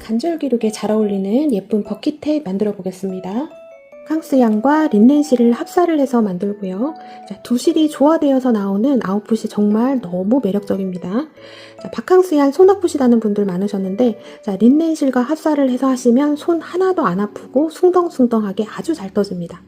간절기룩에 잘 어울리는 예쁜 버킷햇 만들어 보겠습니다. 바캉스향과 린넨실을 합사를 해서 만들고요. 자, 두 실이 조화되어서 나오는 아웃풋이 정말 너무 매력적입니다. 자, 바캉스향 손 아프시다는 분들 많으셨는데, 자, 린넨실과 합사를 해서 하시면 손 하나도 안 아프고 숭덩숭덩하게 아주 잘 떠집니다.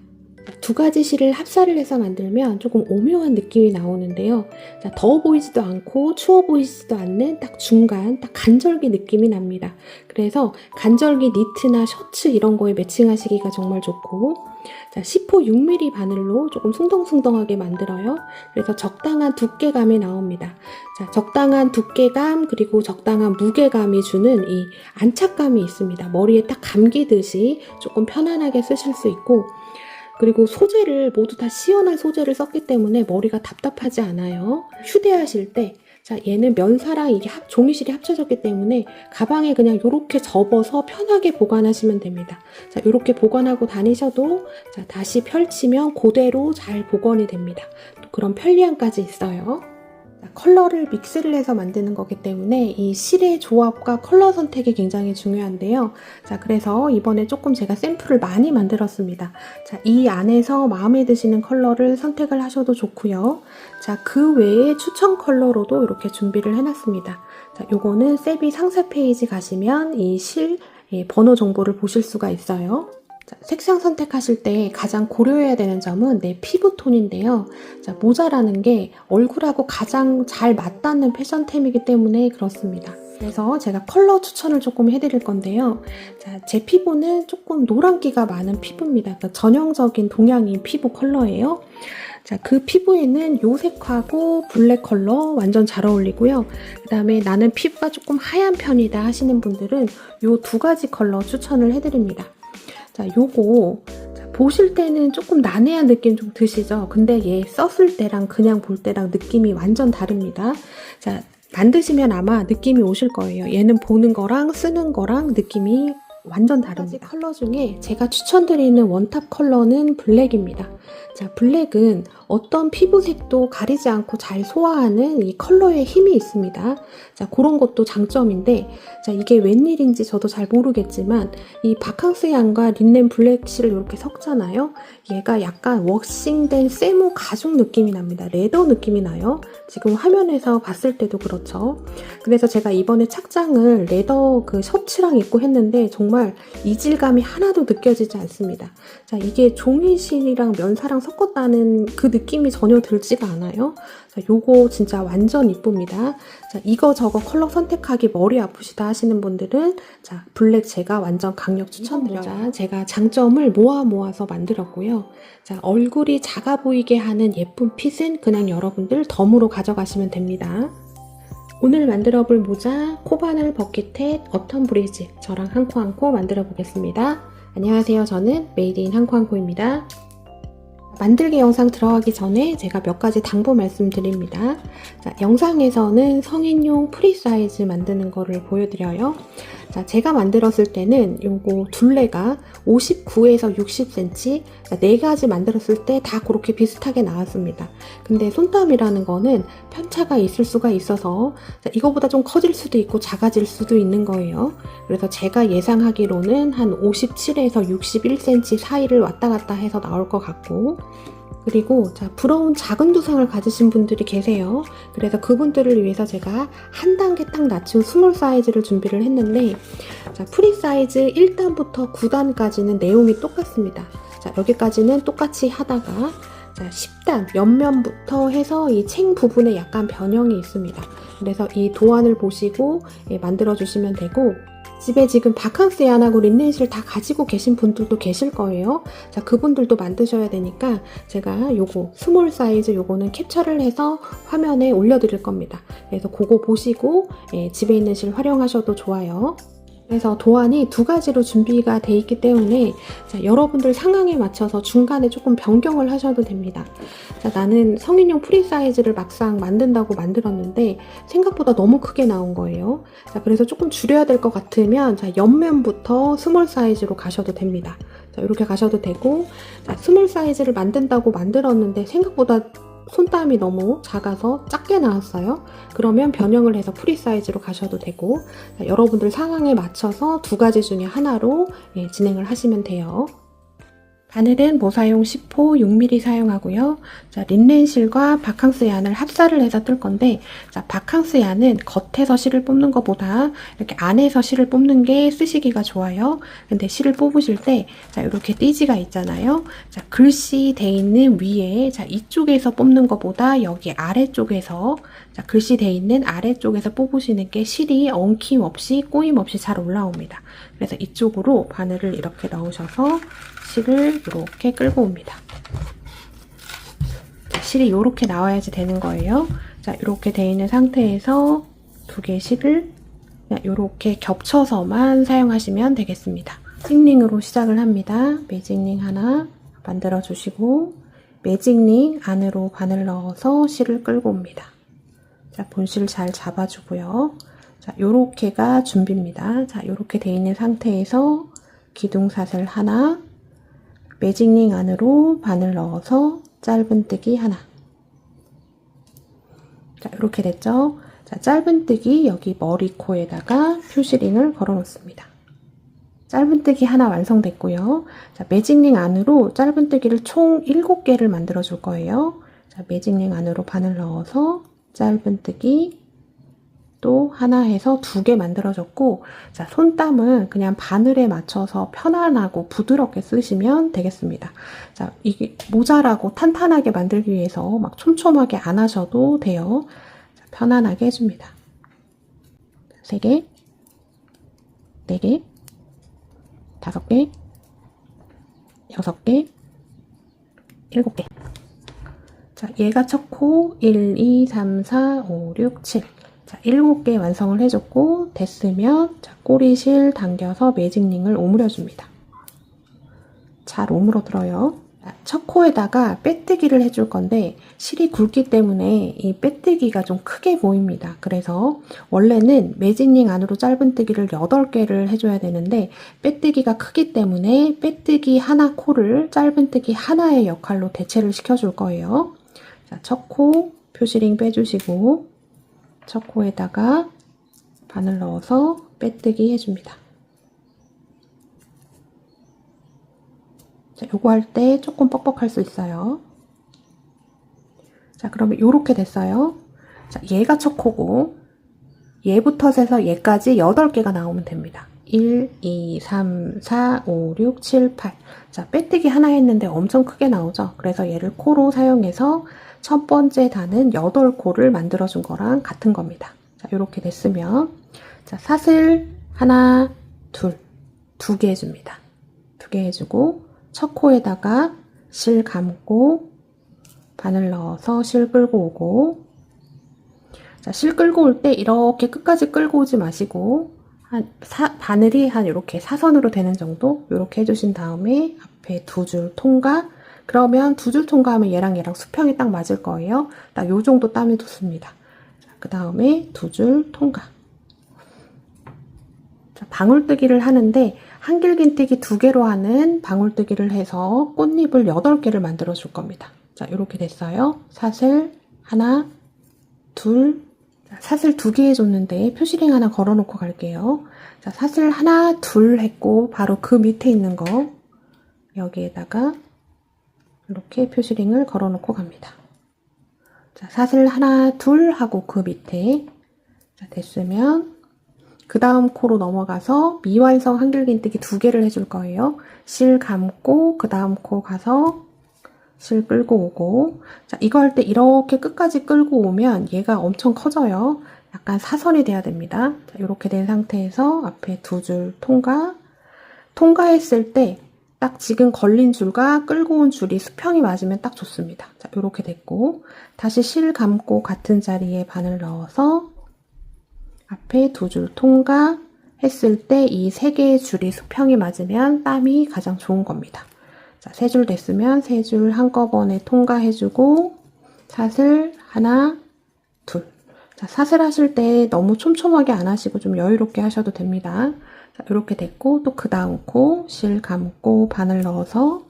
두 가지 실을 합사를 해서 만들면 조금 오묘한 느낌이 나오는데요. 자, 더워 보이지도 않고 추워 보이지도 않는 딱 중간, 딱 간절기 느낌이 납니다. 그래서 간절기 니트나 셔츠 이런 거에 매칭하시기가 정말 좋고, 자, 10호 6mm 바늘로 조금 숭덩숭덩하게 만들어요. 그래서 적당한 두께감이 나옵니다. 자, 적당한 두께감 그리고 적당한 무게감이 주는 이 안착감이 있습니다. 머리에 딱 감기듯이 조금 편안하게 쓰실 수 있고, 그리고 소재를 모두 다 시원한 소재를 썼기 때문에 머리가 답답하지 않아요. 휴대하실 때, 자, 얘는 면사랑 이게 종이실이 합쳐졌기 때문에 가방에 그냥 이렇게 접어서 편하게 보관하시면 됩니다. 자, 이렇게 보관하고 다니셔도, 자, 다시 펼치면 그대로 잘 복원이 됩니다. 또 그런 편리함까지 있어요. 컬러를 믹스를 해서 만드는 거기 때문에 이 실의 조합과 컬러 선택이 굉장히 중요한데요. 자, 그래서 이번에 조금 제가 샘플을 많이 만들었습니다. 자, 이 안에서 마음에 드시는 컬러를 선택을 하셔도 좋고요. 자, 그 외에 추천 컬러로도 이렇게 준비를 해놨습니다. 자, 요거는 세비 상세 페이지 가시면 이 실 번호 정보를 보실 수가 있어요. 자, 색상 선택하실 때 가장 고려해야 되는 점은 내 피부톤인데요. 자, 모자라는 게 얼굴하고 가장 잘 맞닿는 패션템이기 때문에 그렇습니다. 그래서 제가 컬러 추천을 조금 해드릴 건데요. 자, 제 피부는 조금 노란기가 많은 피부입니다. 그러니까 전형적인 동양인 피부 컬러예요. 자, 그 피부에는 요 색하고 블랙 컬러 완전 잘 어울리고요. 그 다음에 나는 피부가 조금 하얀 편이다 하시는 분들은 요 두 가지 컬러 추천을 해드립니다. 자, 요거 보실 때는 조금 난해한 느낌 좀 드시죠? 근데 얘 썼을 때랑 그냥 볼 때랑 느낌이 완전 다릅니다. 자, 만드시면 아마 느낌이 오실 거예요. 얘는 보는 거랑 쓰는 거랑 느낌이 완전 다릅니다. 컬러 중에 제가 추천드리는 원탑 컬러는 블랙입니다. 자, 블랙은 어떤 피부색도 가리지 않고 잘 소화하는 이 컬러의 힘이 있습니다. 자, 그런 것도 장점인데, 자, 이게 웬일인지 저도 잘 모르겠지만 이 바캉스향과 린넨 블랙실을 이렇게 섞잖아요. 얘가 약간 웍싱된 세무 가죽 느낌이 납니다. 레더 느낌이 나요. 지금 화면에서 봤을 때도 그렇죠. 그래서 제가 이번에 착장을 레더 그 셔츠랑 입고 했는데 정말 이질감이 하나도 느껴지지 않습니다. 자, 이게 종이실이랑 면사랑 섞었다는 그 느낌이 전혀 들지가 않아요. 자, 요거 진짜 완전 이쁩니다. 자, 이거저거 컬러 선택하기 머리 아프시다 하시는 분들은 자, 블랙 제가 완전 강력 추천드려요. 제가 장점을 모아서 만들었고요. 자, 얼굴이 작아 보이게 하는 예쁜 핏은 그냥 여러분들 덤으로 가져가시면 됩니다. 오늘 만들어 볼 모자 코바늘 버킷햇 어텀 브리즈 저랑 한코 한코 만들어 보겠습니다. 안녕하세요. 저는 메이드 인 한코 한코입니다. 만들기 영상 들어가기 전에 제가 몇 가지 당부 말씀드립니다. 자, 영상에서는 성인용 프리 사이즈 만드는 거를 보여드려요. 자, 제가 만들었을 때는 요거 둘레가 59에서 60cm, 자, 4가지 만들었을 때 다 그렇게 비슷하게 나왔습니다. 근데 손땀이라는 거는 편차가 있을 수가 있어서 자, 이거보다 좀 커질 수도 있고 작아질 수도 있는 거예요. 그래서 제가 예상하기로는 한 57에서 61cm 사이를 왔다 갔다 해서 나올 것 같고, 그리고 자, 부러운 작은 두상을 가지신 분들이 계세요. 그래서 그분들을 위해서 제가 한 단계 딱 낮춘 스몰 사이즈를 준비를 했는데, 자, 프리 사이즈 1단부터 9단까지는 내용이 똑같습니다. 자, 여기까지는 똑같이 하다가 자, 10단 옆면부터 해서 이 챙 부분에 약간 변형이 있습니다. 그래서 이 도안을 보시고 만들어 주시면 되고, 집에 지금 바캉스에 안 하고 린넨실 다 가지고 계신 분들도 계실 거예요. 자, 그분들도 만드셔야 되니까 제가 요거 스몰 사이즈 요거는 캡처를 해서 화면에 올려드릴 겁니다. 그래서 그거 보시고 집에 있는 실 활용하셔도 좋아요. 그래서 도안이 두 가지로 준비가 돼 있기 때문에 자, 여러분들 상황에 맞춰서 중간에 조금 변경을 하셔도 됩니다. 자, 나는 성인용 프리 사이즈를 막상 만든다고 만들었는데 생각보다 너무 크게 나온 거예요. 자, 그래서 조금 줄여야 될 것 같으면 자, 옆면부터 스몰 사이즈로 가셔도 됩니다. 자, 이렇게 가셔도 되고 자, 스몰 사이즈를 만든다고 만들었는데 생각보다 손땀이 너무 작아서 작게 나왔어요. 그러면 변형을 해서 프리 사이즈로 가셔도 되고 자, 여러분들 상황에 맞춰서 두 가지 중에 하나로 진행을 하시면 돼요. 바늘은 모사용 10호 6mm 사용하고요. 자, 린넨실과 바캉스 얀을 합사를 해서 뜰 건데 자, 바캉스 얀은 겉에서 실을 뽑는 것보다 이렇게 안에서 실을 뽑는 게 쓰시기가 좋아요. 근데 실을 뽑으실 때 자, 이렇게 띠지가 있잖아요. 자, 글씨 돼 있는 위에 자, 이쪽에서 뽑는 것보다 여기 아래쪽에서 자, 글씨 돼 있는 아래쪽에서 뽑으시는 게 실이 엉킴 없이 꼬임 없이 잘 올라옵니다. 그래서 이쪽으로 바늘을 이렇게 넣으셔서 실을 이렇게 끌고 옵니다. 자, 실이 이렇게 나와야지 되는 거예요. 자, 이렇게 돼 있는 상태에서 두 개의 실을 이렇게 겹쳐서만 사용하시면 되겠습니다. 매직링으로 시작을 합니다. 매직링 하나 만들어 주시고 매직링 안으로 바늘 넣어서 실을 끌고 옵니다. 자, 본실 잘 잡아주고요. 자, 요렇게가 준비입니다. 자, 요렇게 돼 있는 상태에서 기둥사슬 하나, 매직링 안으로 바늘 넣어서 짧은뜨기 하나. 자, 이렇게 됐죠? 자, 짧은뜨기 여기 머리코에다가 표시링을 걸어 놓습니다. 짧은뜨기 하나 완성됐고요. 자, 매직링 안으로 짧은뜨기를 총 7개를 만들어 줄 거예요. 자, 매직링 안으로 바늘 넣어서 짧은뜨기 또 하나 해서 2개 만들어줬고 자, 손땀은 그냥 바늘에 맞춰서 편안하고 부드럽게 쓰시면 되겠습니다. 자, 이게 모자라고 탄탄하게 만들기 위해서 막 촘촘하게 안 하셔도 돼요. 자, 편안하게 해줍니다. 3개, 4개, 5개, 6개, 7개. 자, 얘가 첫 코 1, 2, 3, 4, 5, 6, 7. 자, 7개 완성을 해줬고 됐으면 자, 꼬리실 당겨서 매직링을 오므려줍니다. 잘 오므러들어요. 자, 첫 코에다가 빼뜨기를 해줄 건데 실이 굵기 때문에 이 빼뜨기가 좀 크게 보입니다. 그래서 원래는 매직링 안으로 짧은뜨기를 8개를 해줘야 되는데 빼뜨기가 크기 때문에 빼뜨기 하나 코를 짧은뜨기 하나의 역할로 대체를 시켜줄 거예요. 자, 첫 코 표시링 빼주시고 첫 코에다가 바늘 넣어서 빼뜨기 해줍니다. 자, 요거 할 때 조금 뻑뻑할 수 있어요. 자, 그러면 요렇게 됐어요. 자, 얘가 첫 코고 얘부터 세서 얘까지 8개가 나오면 됩니다. 1, 2, 3, 4, 5, 6, 7, 8. 자, 빼뜨기 하나 했는데 엄청 크게 나오죠. 그래서 얘를 코로 사용해서 첫 번째 단은 8코를 만들어준 거랑 같은 겁니다. 자, 이렇게 됐으면 자, 사슬 하나, 둘, 2개 해줍니다. 2개 해주고 첫 코에다가 실 감고 바늘 넣어서 실 끌고 오고 자, 실 끌고 올 때 이렇게 끝까지 끌고 오지 마시고 바늘이 한 이렇게 사선으로 되는 정도 이렇게 해주신 다음에 앞에 2줄 통과 그러면 2줄 통과하면 얘랑 수평이 딱 맞을 거예요. 딱 요 정도 땀이 좋습니다. 그 다음에 2줄 통과. 자, 방울뜨기를 하는데 한길긴뜨기 2개로 하는 방울뜨기를 해서 꽃잎을 8개를 만들어 줄 겁니다. 자, 이렇게 됐어요. 사슬 하나, 둘, 자, 사슬 2개 해줬는데 표시링 하나 걸어놓고 갈게요. 자, 사슬 하나, 둘 했고 바로 그 밑에 있는 거 여기에다가 이렇게 표시링을 걸어놓고 갑니다. 자, 사슬 하나, 둘 하고 그 밑에 자, 됐으면 그 다음 코로 넘어가서 미완성 한길긴뜨기 2개를 해줄 거예요. 실 감고 그 다음 코 가서 실 끌고 오고 자, 이거 할 때 이렇게 끝까지 끌고 오면 얘가 엄청 커져요. 약간 사선이 돼야 됩니다. 자, 이렇게 된 상태에서 앞에 2줄 통과했을 때 딱 지금 걸린 줄과 끌고 온 줄이 수평이 맞으면 딱 좋습니다. 자, 이렇게 됐고 다시 실 감고 같은 자리에 바늘 넣어서 앞에 2줄 통과 했을 때 이 3개의 줄이 수평이 맞으면 땀이 가장 좋은 겁니다. 자, 3줄 됐으면 3줄 한꺼번에 통과해주고 사슬 하나, 둘. 자, 사슬 하실 때 너무 촘촘하게 안 하시고 좀 여유롭게 하셔도 됩니다. 자, 이렇게 됐고 또 그 다음 코 실 감고 바늘 넣어서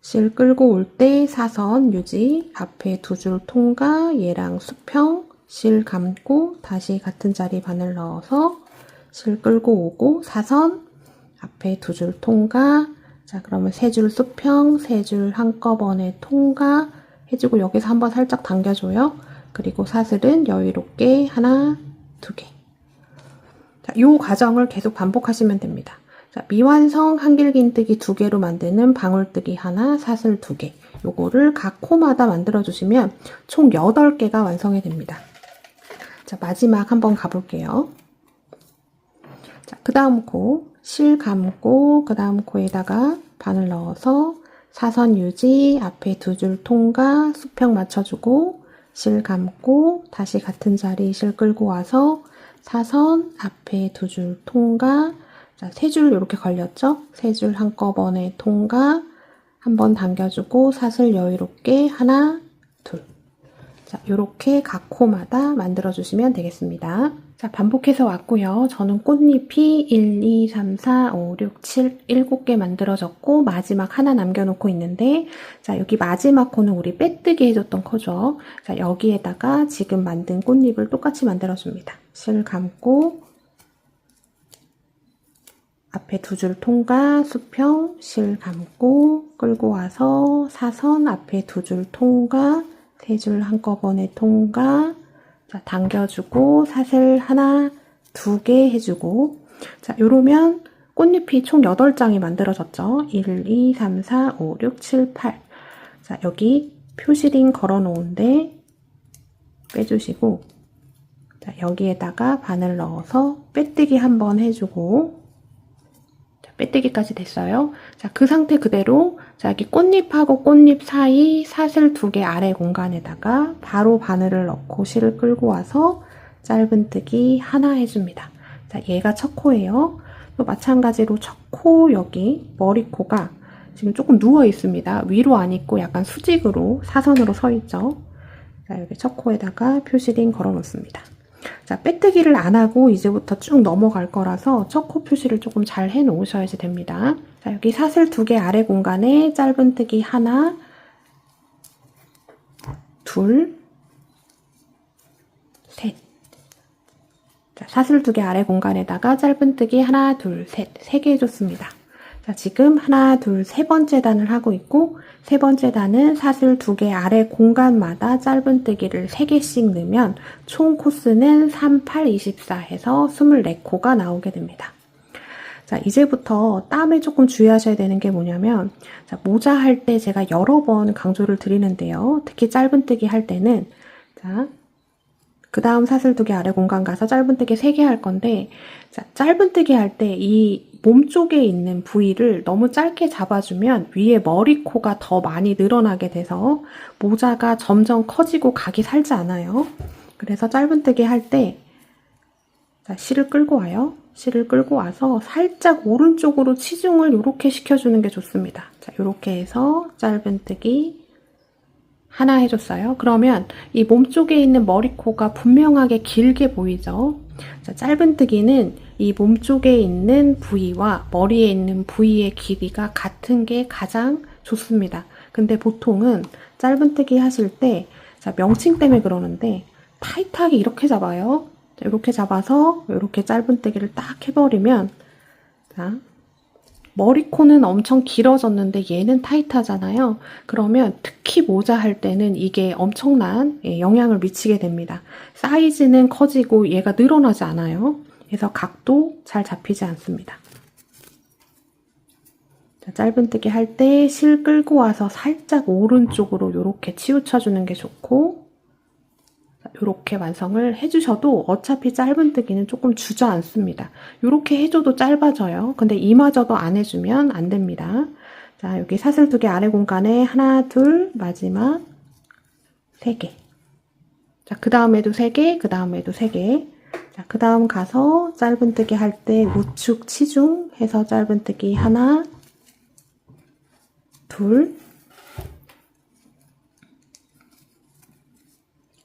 실 끌고 올 때 사선 유지, 앞에 2줄 통과, 얘랑 수평, 실 감고 다시 같은 자리 바늘 넣어서 실 끌고 오고 사선, 앞에 2줄 통과. 자, 그러면 3줄 수평, 3줄 한꺼번에 통과 해주고 여기서 한번 살짝 당겨줘요. 그리고 사슬은 여유롭게 하나, 2개. 자, 이 과정을 계속 반복하시면 됩니다. 자, 미완성 한길긴뜨기 2개로 만드는 방울뜨기 하나, 사슬 2개. 요거를 각 코마다 만들어주시면 총 8개가 완성이 됩니다. 자, 마지막 한번 가볼게요. 자, 그 다음 코, 실 감고, 그 다음 코에다가 바늘 넣어서 사선 유지, 앞에 2줄 통과, 수평 맞춰주고, 실 감고, 다시 같은 자리 실 끌고 와서 사선, 앞에 2줄 통과, 자, 3줄 이렇게 걸렸죠? 3줄 한꺼번에 통과, 한번 당겨주고 사슬 여유롭게 하나, 둘. 자, 요렇게 각 코마다 만들어주시면 되겠습니다. 자, 반복해서 왔고요. 저는 꽃잎이 1, 2, 3, 4, 5, 6, 7, 7개 만들어졌고 마지막 하나 남겨놓고 있는데 자, 여기 마지막 코는 우리 빼뜨기 해줬던 코죠. 자, 여기에다가 지금 만든 꽃잎을 똑같이 만들어줍니다. 실 감고 앞에 2줄 통과, 수평, 실 감고 끌고 와서 사선, 앞에 2줄 통과, 3줄 한꺼번에 통과, 자, 당겨주고 사슬 하나, 2개 해주고 자, 요러면 꽃잎이 총 8장이 만들어졌죠. 1, 2, 3, 4, 5, 6, 7, 8. 자, 여기 표시링 걸어 놓은데 빼주시고 자, 여기에다가 바늘 넣어서 빼뜨기 한번 해주고 빼뜨기까지 됐어요. 자, 그 상태 그대로 자, 여기 꽃잎하고 꽃잎 사이 사슬 2개 아래 공간에다가 바로 바늘을 넣고 실을 끌고 와서 짧은뜨기 하나 해줍니다. 자, 얘가 첫 코예요. 또 마찬가지로 첫 코 여기 머리코가 지금 조금 누워 있습니다. 위로 안 있고 약간 수직으로 사선으로 서 있죠. 자, 여기 첫 코에다가 표시링 걸어 놓습니다. 자, 빼뜨기를 안 하고 이제부터 쭉 넘어갈 거라서 첫 코 표시를 조금 잘 해 놓으셔야지 됩니다. 자, 여기 사슬 2개 아래 공간에 짧은뜨기 하나, 둘, 셋. 자, 사슬 2개 아래 공간에다가 짧은뜨기 하나, 둘, 셋. 3개 해줬습니다. 자, 지금 하나, 둘, 3번째 단을 하고 있고 3번째 단은 사슬 2개 아래 공간마다 짧은뜨기를 3개씩 넣으면 총 코스는 3, 8, 24 해서 24코가 나오게 됩니다. 자, 이제부터 땀에 조금 주의하셔야 되는 게 뭐냐면 자, 모자 할 때 제가 여러 번 강조를 드리는데요. 특히 짧은뜨기 할 때는 자, 그 다음 사슬 2개 아래 공간 가서 짧은뜨기 3개 할 건데 자, 짧은뜨기 할 때 이 몸쪽에 있는 부위를 너무 짧게 잡아주면 위에 머리코가 더 많이 늘어나게 돼서 모자가 점점 커지고 각이 살지 않아요. 그래서 짧은뜨기 할 때 실을 끌고 와요. 실을 끌고 와서 살짝 오른쪽으로 치중을 이렇게 시켜주는 게 좋습니다. 자, 이렇게 해서 짧은뜨기 하나 해줬어요. 그러면 이 몸쪽에 있는 머리코가 분명하게 길게 보이죠. 자, 짧은뜨기는 이 몸쪽에 있는 부위와 머리에 있는 부위의 길이가 같은 게 가장 좋습니다. 근데 보통은 짧은뜨기 하실 때 자, 명칭 때문에 그러는데 타이트하게 이렇게 잡아요. 자, 이렇게 잡아서 이렇게 짧은뜨기를 딱 해버리면 자, 머리코는 엄청 길어졌는데 얘는 타이트하잖아요. 그러면 특히 모자 할 때는 이게 엄청난 영향을 미치게 됩니다. 사이즈는 커지고 얘가 늘어나지 않아요. 그래서 각도 잘 잡히지 않습니다. 자, 짧은뜨기 할 때 실 끌고 와서 살짝 오른쪽으로 이렇게 치우쳐주는 게 좋고 이렇게 완성을 해주셔도 어차피 짧은뜨기는 조금 주저앉습니다. 이렇게 해줘도 짧아져요. 근데 이마저도 안 해주면 안 됩니다. 자, 여기 사슬 2개 아래 공간에 하나, 둘, 마지막 3개. 자, 그 다음에도 3개, 그 다음에도 3개. 자, 그 다음 가서 짧은뜨기 할 때 우측 치중 해서 짧은뜨기 하나, 둘,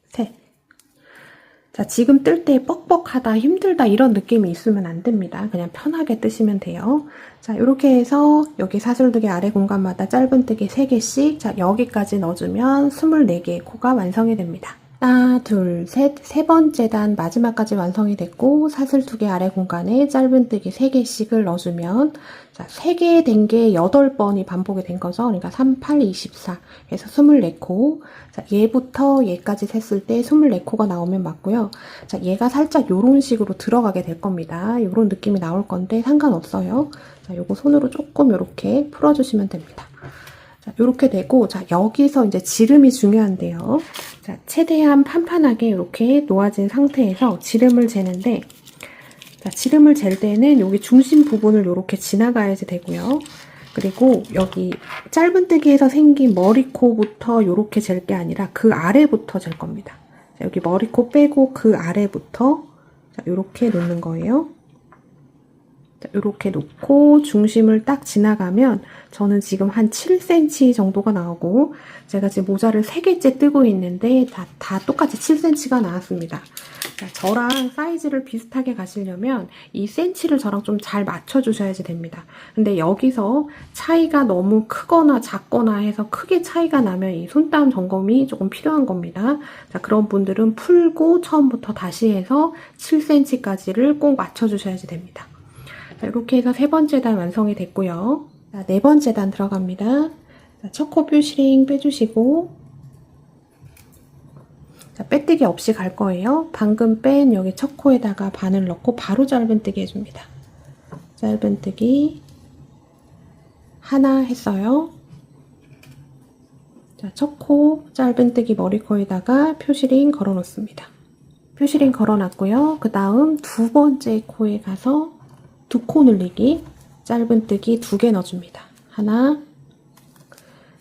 셋. 자, 지금 뜰 때 뻑뻑하다, 힘들다 이런 느낌이 있으면 안 됩니다. 그냥 편하게 뜨시면 돼요. 자, 이렇게 해서 여기 사슬뜨기 아래 공간마다 짧은뜨기 3개씩, 자, 여기까지 넣어주면 24개의 코가 완성이 됩니다. 하나, 둘, 셋, 세 번째 단 마지막까지 완성이 됐고, 사슬뜨기 아래 공간에 짧은뜨기 3개씩을 넣어주면, 자, 3개 된 게 8번이 반복이 된 거죠. 그러니까 3, 8, 24. 그래서 24코. 자, 얘부터 얘까지 셌을 때 24코가 나오면 맞고요. 자, 얘가 살짝 요런 식으로 들어가게 될 겁니다. 요런 느낌이 나올 건데 상관없어요. 자, 요거 손으로 조금 요렇게 풀어주시면 됩니다. 자, 요렇게 되고, 자, 여기서 이제 지름이 중요한데요. 자, 최대한 판판하게 이렇게 놓아진 상태에서 지름을 재는데, 자, 지름을 잴 때는 여기 중심 부분을 이렇게 지나가야지 되고요. 그리고 여기 짧은뜨기에서 생긴 머리코부터 이렇게 잴 게 아니라 그 아래부터 잴 겁니다. 자, 여기 머리코 빼고 그 아래부터 자, 이렇게 놓는 거예요. 자, 이렇게 놓고 중심을 딱 지나가면 저는 지금 한 7cm 정도가 나오고 제가 지금 모자를 3개째 뜨고 있는데 다 똑같이 7cm가 나왔습니다. 자, 저랑 사이즈를 비슷하게 가시려면 이 cm를 저랑 좀 잘 맞춰주셔야지 됩니다. 근데 여기서 차이가 너무 크거나 작거나 해서 크게 차이가 나면 이 손땀 점검이 조금 필요한 겁니다. 자, 그런 분들은 풀고 처음부터 다시 해서 7cm까지를 꼭 맞춰주셔야지 됩니다. 자, 이렇게 해서 세 번째 단 완성이 됐고요. 자, 네 번째 단 들어갑니다. 자, 첫 코 뾰시링 빼주시고, 자, 빼뜨기 없이 갈 거예요. 방금 뺀 여기 첫 코에다가 바늘 넣고 바로 짧은뜨기 해줍니다. 짧은뜨기 하나 했어요. 자, 첫 코 짧은뜨기 머리코에다가 뾰시링 걸어 놓습니다. 뾰시링 걸어 놨고요. 그 다음 두 번째 코에 가서 두 코 늘리기, 짧은뜨기 2개 넣어줍니다. 하나.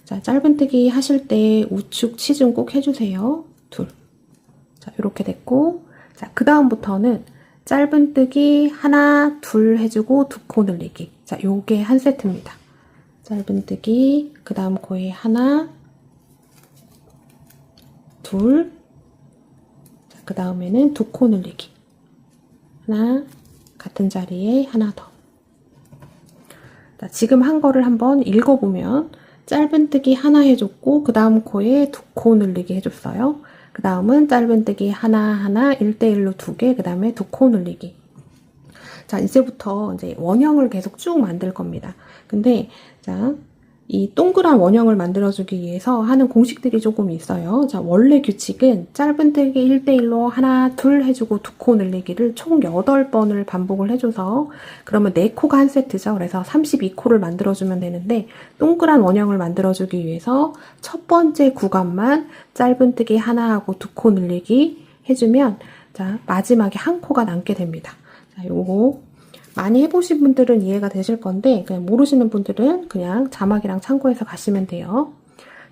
자, 짧은뜨기 하실 때 우측 치중 꼭 해주세요. 둘. 자, 이렇게 됐고, 자, 그 다음부터는 짧은뜨기 하나, 둘 해주고 2코 늘리기. 자, 요게 한 세트입니다. 짧은뜨기, 그 다음 코에 하나, 둘. 자, 그 다음에는 2코 늘리기. 하나, 같은 자리에 하나 더. 자, 지금 한 거를 한번 읽어보면 짧은뜨기 하나 해줬고 그 다음 코에 2코 늘리기 해줬어요. 그 다음은 짧은뜨기 하나 1대1로 2개, 그 다음에 2코 늘리기. 자, 이제부터 이제 원형을 계속 쭉 만들 겁니다. 근데 자, 이 동그란 원형을 만들어주기 위해서 하는 공식들이 조금 있어요. 자, 원래 규칙은 짧은뜨기 1대1로 하나, 둘 해주고 2코 늘리기를 총 8번을 반복을 해줘서 그러면 4코가 한 세트죠. 그래서 32코를 만들어주면 되는데 동그란 원형을 만들어주기 위해서 첫 번째 구간만 짧은뜨기 하나 하고 2코 늘리기 해주면 자, 마지막에 한 코가 남게 됩니다. 자, 요거 많이 해보신 분들은 이해가 되실 건데 그냥 모르시는 분들은 그냥 자막이랑 참고해서 가시면 돼요.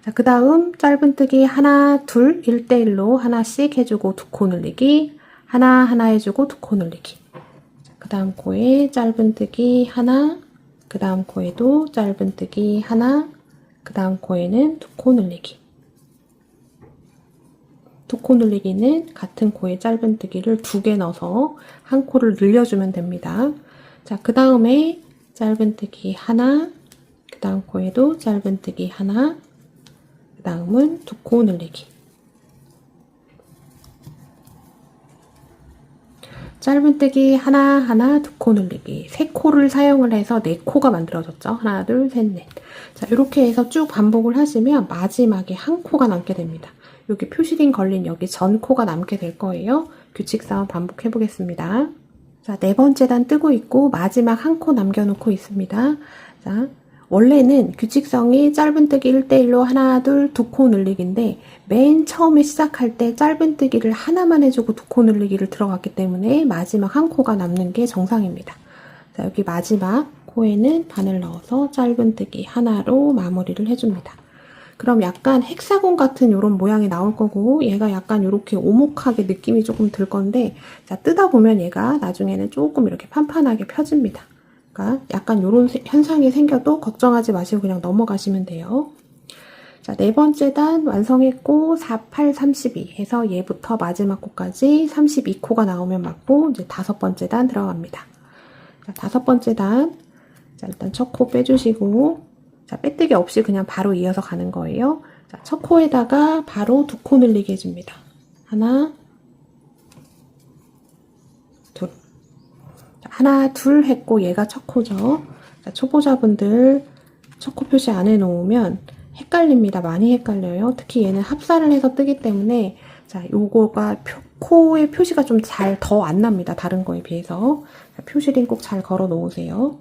자, 그 다음 짧은뜨기 하나, 둘, 1대1로 하나씩 해주고 2코 늘리기, 하나 해주고 2코 늘리기. 그 다음 코에 짧은뜨기 하나, 그 다음 코에도 짧은뜨기 하나, 그 다음 코에는 2코 늘리기. 2코 늘리기는 같은 코에 짧은뜨기를 2개 넣어서 한 코를 늘려주면 됩니다. 자, 그 다음에 짧은뜨기 하나, 그 다음 코에도 짧은뜨기 하나, 그 다음은 2코 늘리기. 짧은뜨기 하나, 2코 늘리기. 3코를 사용을 해서 4코가 만들어졌죠. 하나, 둘, 셋, 넷. 자, 이렇게 해서 쭉 반복을 하시면 마지막에 한 코가 남게 됩니다. 여기 표시링 걸린 여기 전 코가 남게 될 거예요. 규칙상 반복해 보겠습니다. 자, 네 번째 단 뜨고 있고 마지막 한 코 남겨놓고 있습니다. 자, 원래는 규칙성이 짧은뜨기 1대1로 하나, 둘, 2코 늘리기인데 맨 처음에 시작할 때 짧은뜨기를 하나만 해주고 2코 늘리기를 들어갔기 때문에 마지막 한 코가 남는 게 정상입니다. 자, 여기 마지막 코에는 바늘 넣어서 짧은뜨기 하나로 마무리를 해줍니다. 그럼 약간 헥사곤 같은 이런 모양이 나올 거고, 얘가 약간 이렇게 오목하게 느낌이 조금 들 건데, 자, 뜯어보면 얘가 나중에는 조금 이렇게 판판하게 펴집니다. 그러니까 약간 이런 현상이 생겨도 걱정하지 마시고 그냥 넘어가시면 돼요. 자, 네 번째 단 완성했고 4, 8, 32 해서 얘부터 마지막 코까지 32코가 나오면 맞고 이제 다섯 번째 단 들어갑니다. 자, 다섯 번째 단, 자, 일단 첫 코 빼주시고, 자, 빼뜨기 없이 그냥 바로 이어서 가는 거예요. 자, 첫 코에다가 바로 두 코 늘리게 해줍니다. 하나, 둘. 자, 하나, 둘 했고 얘가 첫 코죠. 자, 초보자분들 첫 코 표시 안 해놓으면 헷갈립니다. 많이 헷갈려요. 특히 얘는 합사를 해서 뜨기 때문에 자, 요거가 코의 표시가 좀 잘 더 안 납니다. 다른 거에 비해서. 자, 표시링 꼭 잘 걸어 놓으세요.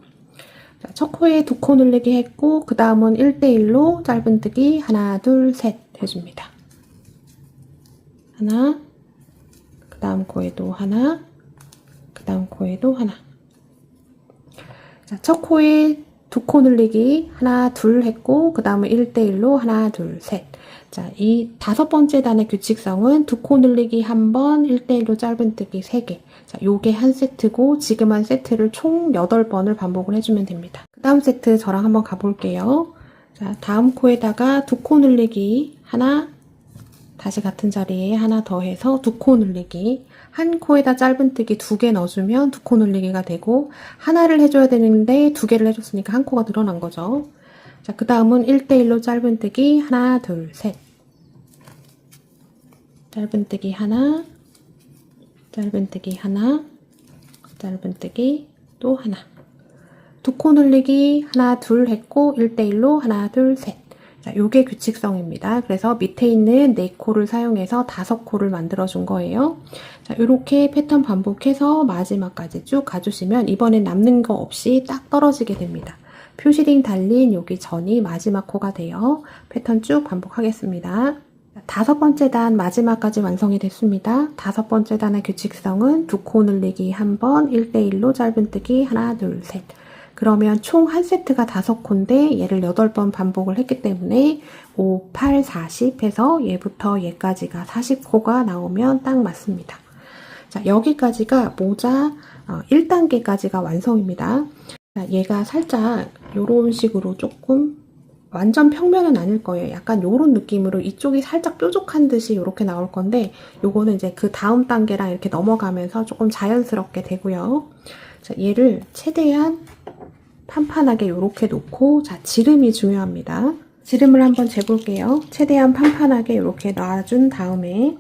자, 첫 코에 두 코 늘리기 했고 그 다음은 1대1로 짧은뜨기 하나, 둘, 셋 해줍니다. 하나, 그 다음 코에도 하나, 그 다음 코에도 하나. 자, 첫 코에 두 코 늘리기 하나, 둘 했고 그 다음은 1대1로 하나, 둘, 셋. 자, 이 다섯 번째 단의 규칙성은 두 코 늘리기 한 번, 1대1로 짧은뜨기 3개. 자, 요게 한 세트고 지금 한 세트를 총 8번을 반복을 해주면 됩니다. 그 다음 세트 저랑 한번 가볼게요. 자, 다음 코에다가 두 코 늘리기 하나, 다시 같은 자리에 하나 더 해서 두 코 늘리기. 한 코에다 짧은뜨기 2개 넣어주면 두 코 늘리기가 되고 하나를 해줘야 되는데 2개를 해줬으니까 한 코가 늘어난 거죠. 자, 그 다음은 1대1로 짧은뜨기 하나, 둘, 셋. 짧은뜨기 하나, 짧은뜨기 하나, 짧은뜨기 또 하나. 두 코 늘리기 하나, 둘 했고 1대1로 하나, 둘, 셋. 자, 요게 규칙성입니다. 그래서 밑에 있는 4코를 사용해서 5코를 만들어 준 거예요. 자, 요렇게 패턴 반복해서 마지막까지 쭉 가주시면 이번엔 남는 거 없이 딱 떨어지게 됩니다. 표시링 달린 여기 전이 마지막 코가 돼요. 패턴 쭉 반복하겠습니다. 다섯 번째 단 마지막까지 완성이 됐습니다. 다섯 번째 단의 규칙성은 두 코 늘리기 한 번, 1대1로 짧은뜨기 하나, 둘, 셋. 그러면 총 한 세트가 5코인데 얘를 8번 반복을 했기 때문에 5, 8, 40 해서 얘부터 얘까지가 40코가 나오면 딱 맞습니다. 자, 여기까지가 모자 1단계까지가 완성입니다. 자, 얘가 살짝 이런 식으로 조금 완전 평면은 아닐 거예요. 약간 요런 느낌으로 이쪽이 살짝 뾰족한 듯이 이렇게 나올 건데 요거는 이제 그 다음 단계랑 이렇게 넘어가면서 조금 자연스럽게 되고요. 자, 얘를 최대한 판판하게 이렇게 놓고 자, 지름이 중요합니다. 지름을 한번 재볼게요. 최대한 판판하게 이렇게 놔준 다음에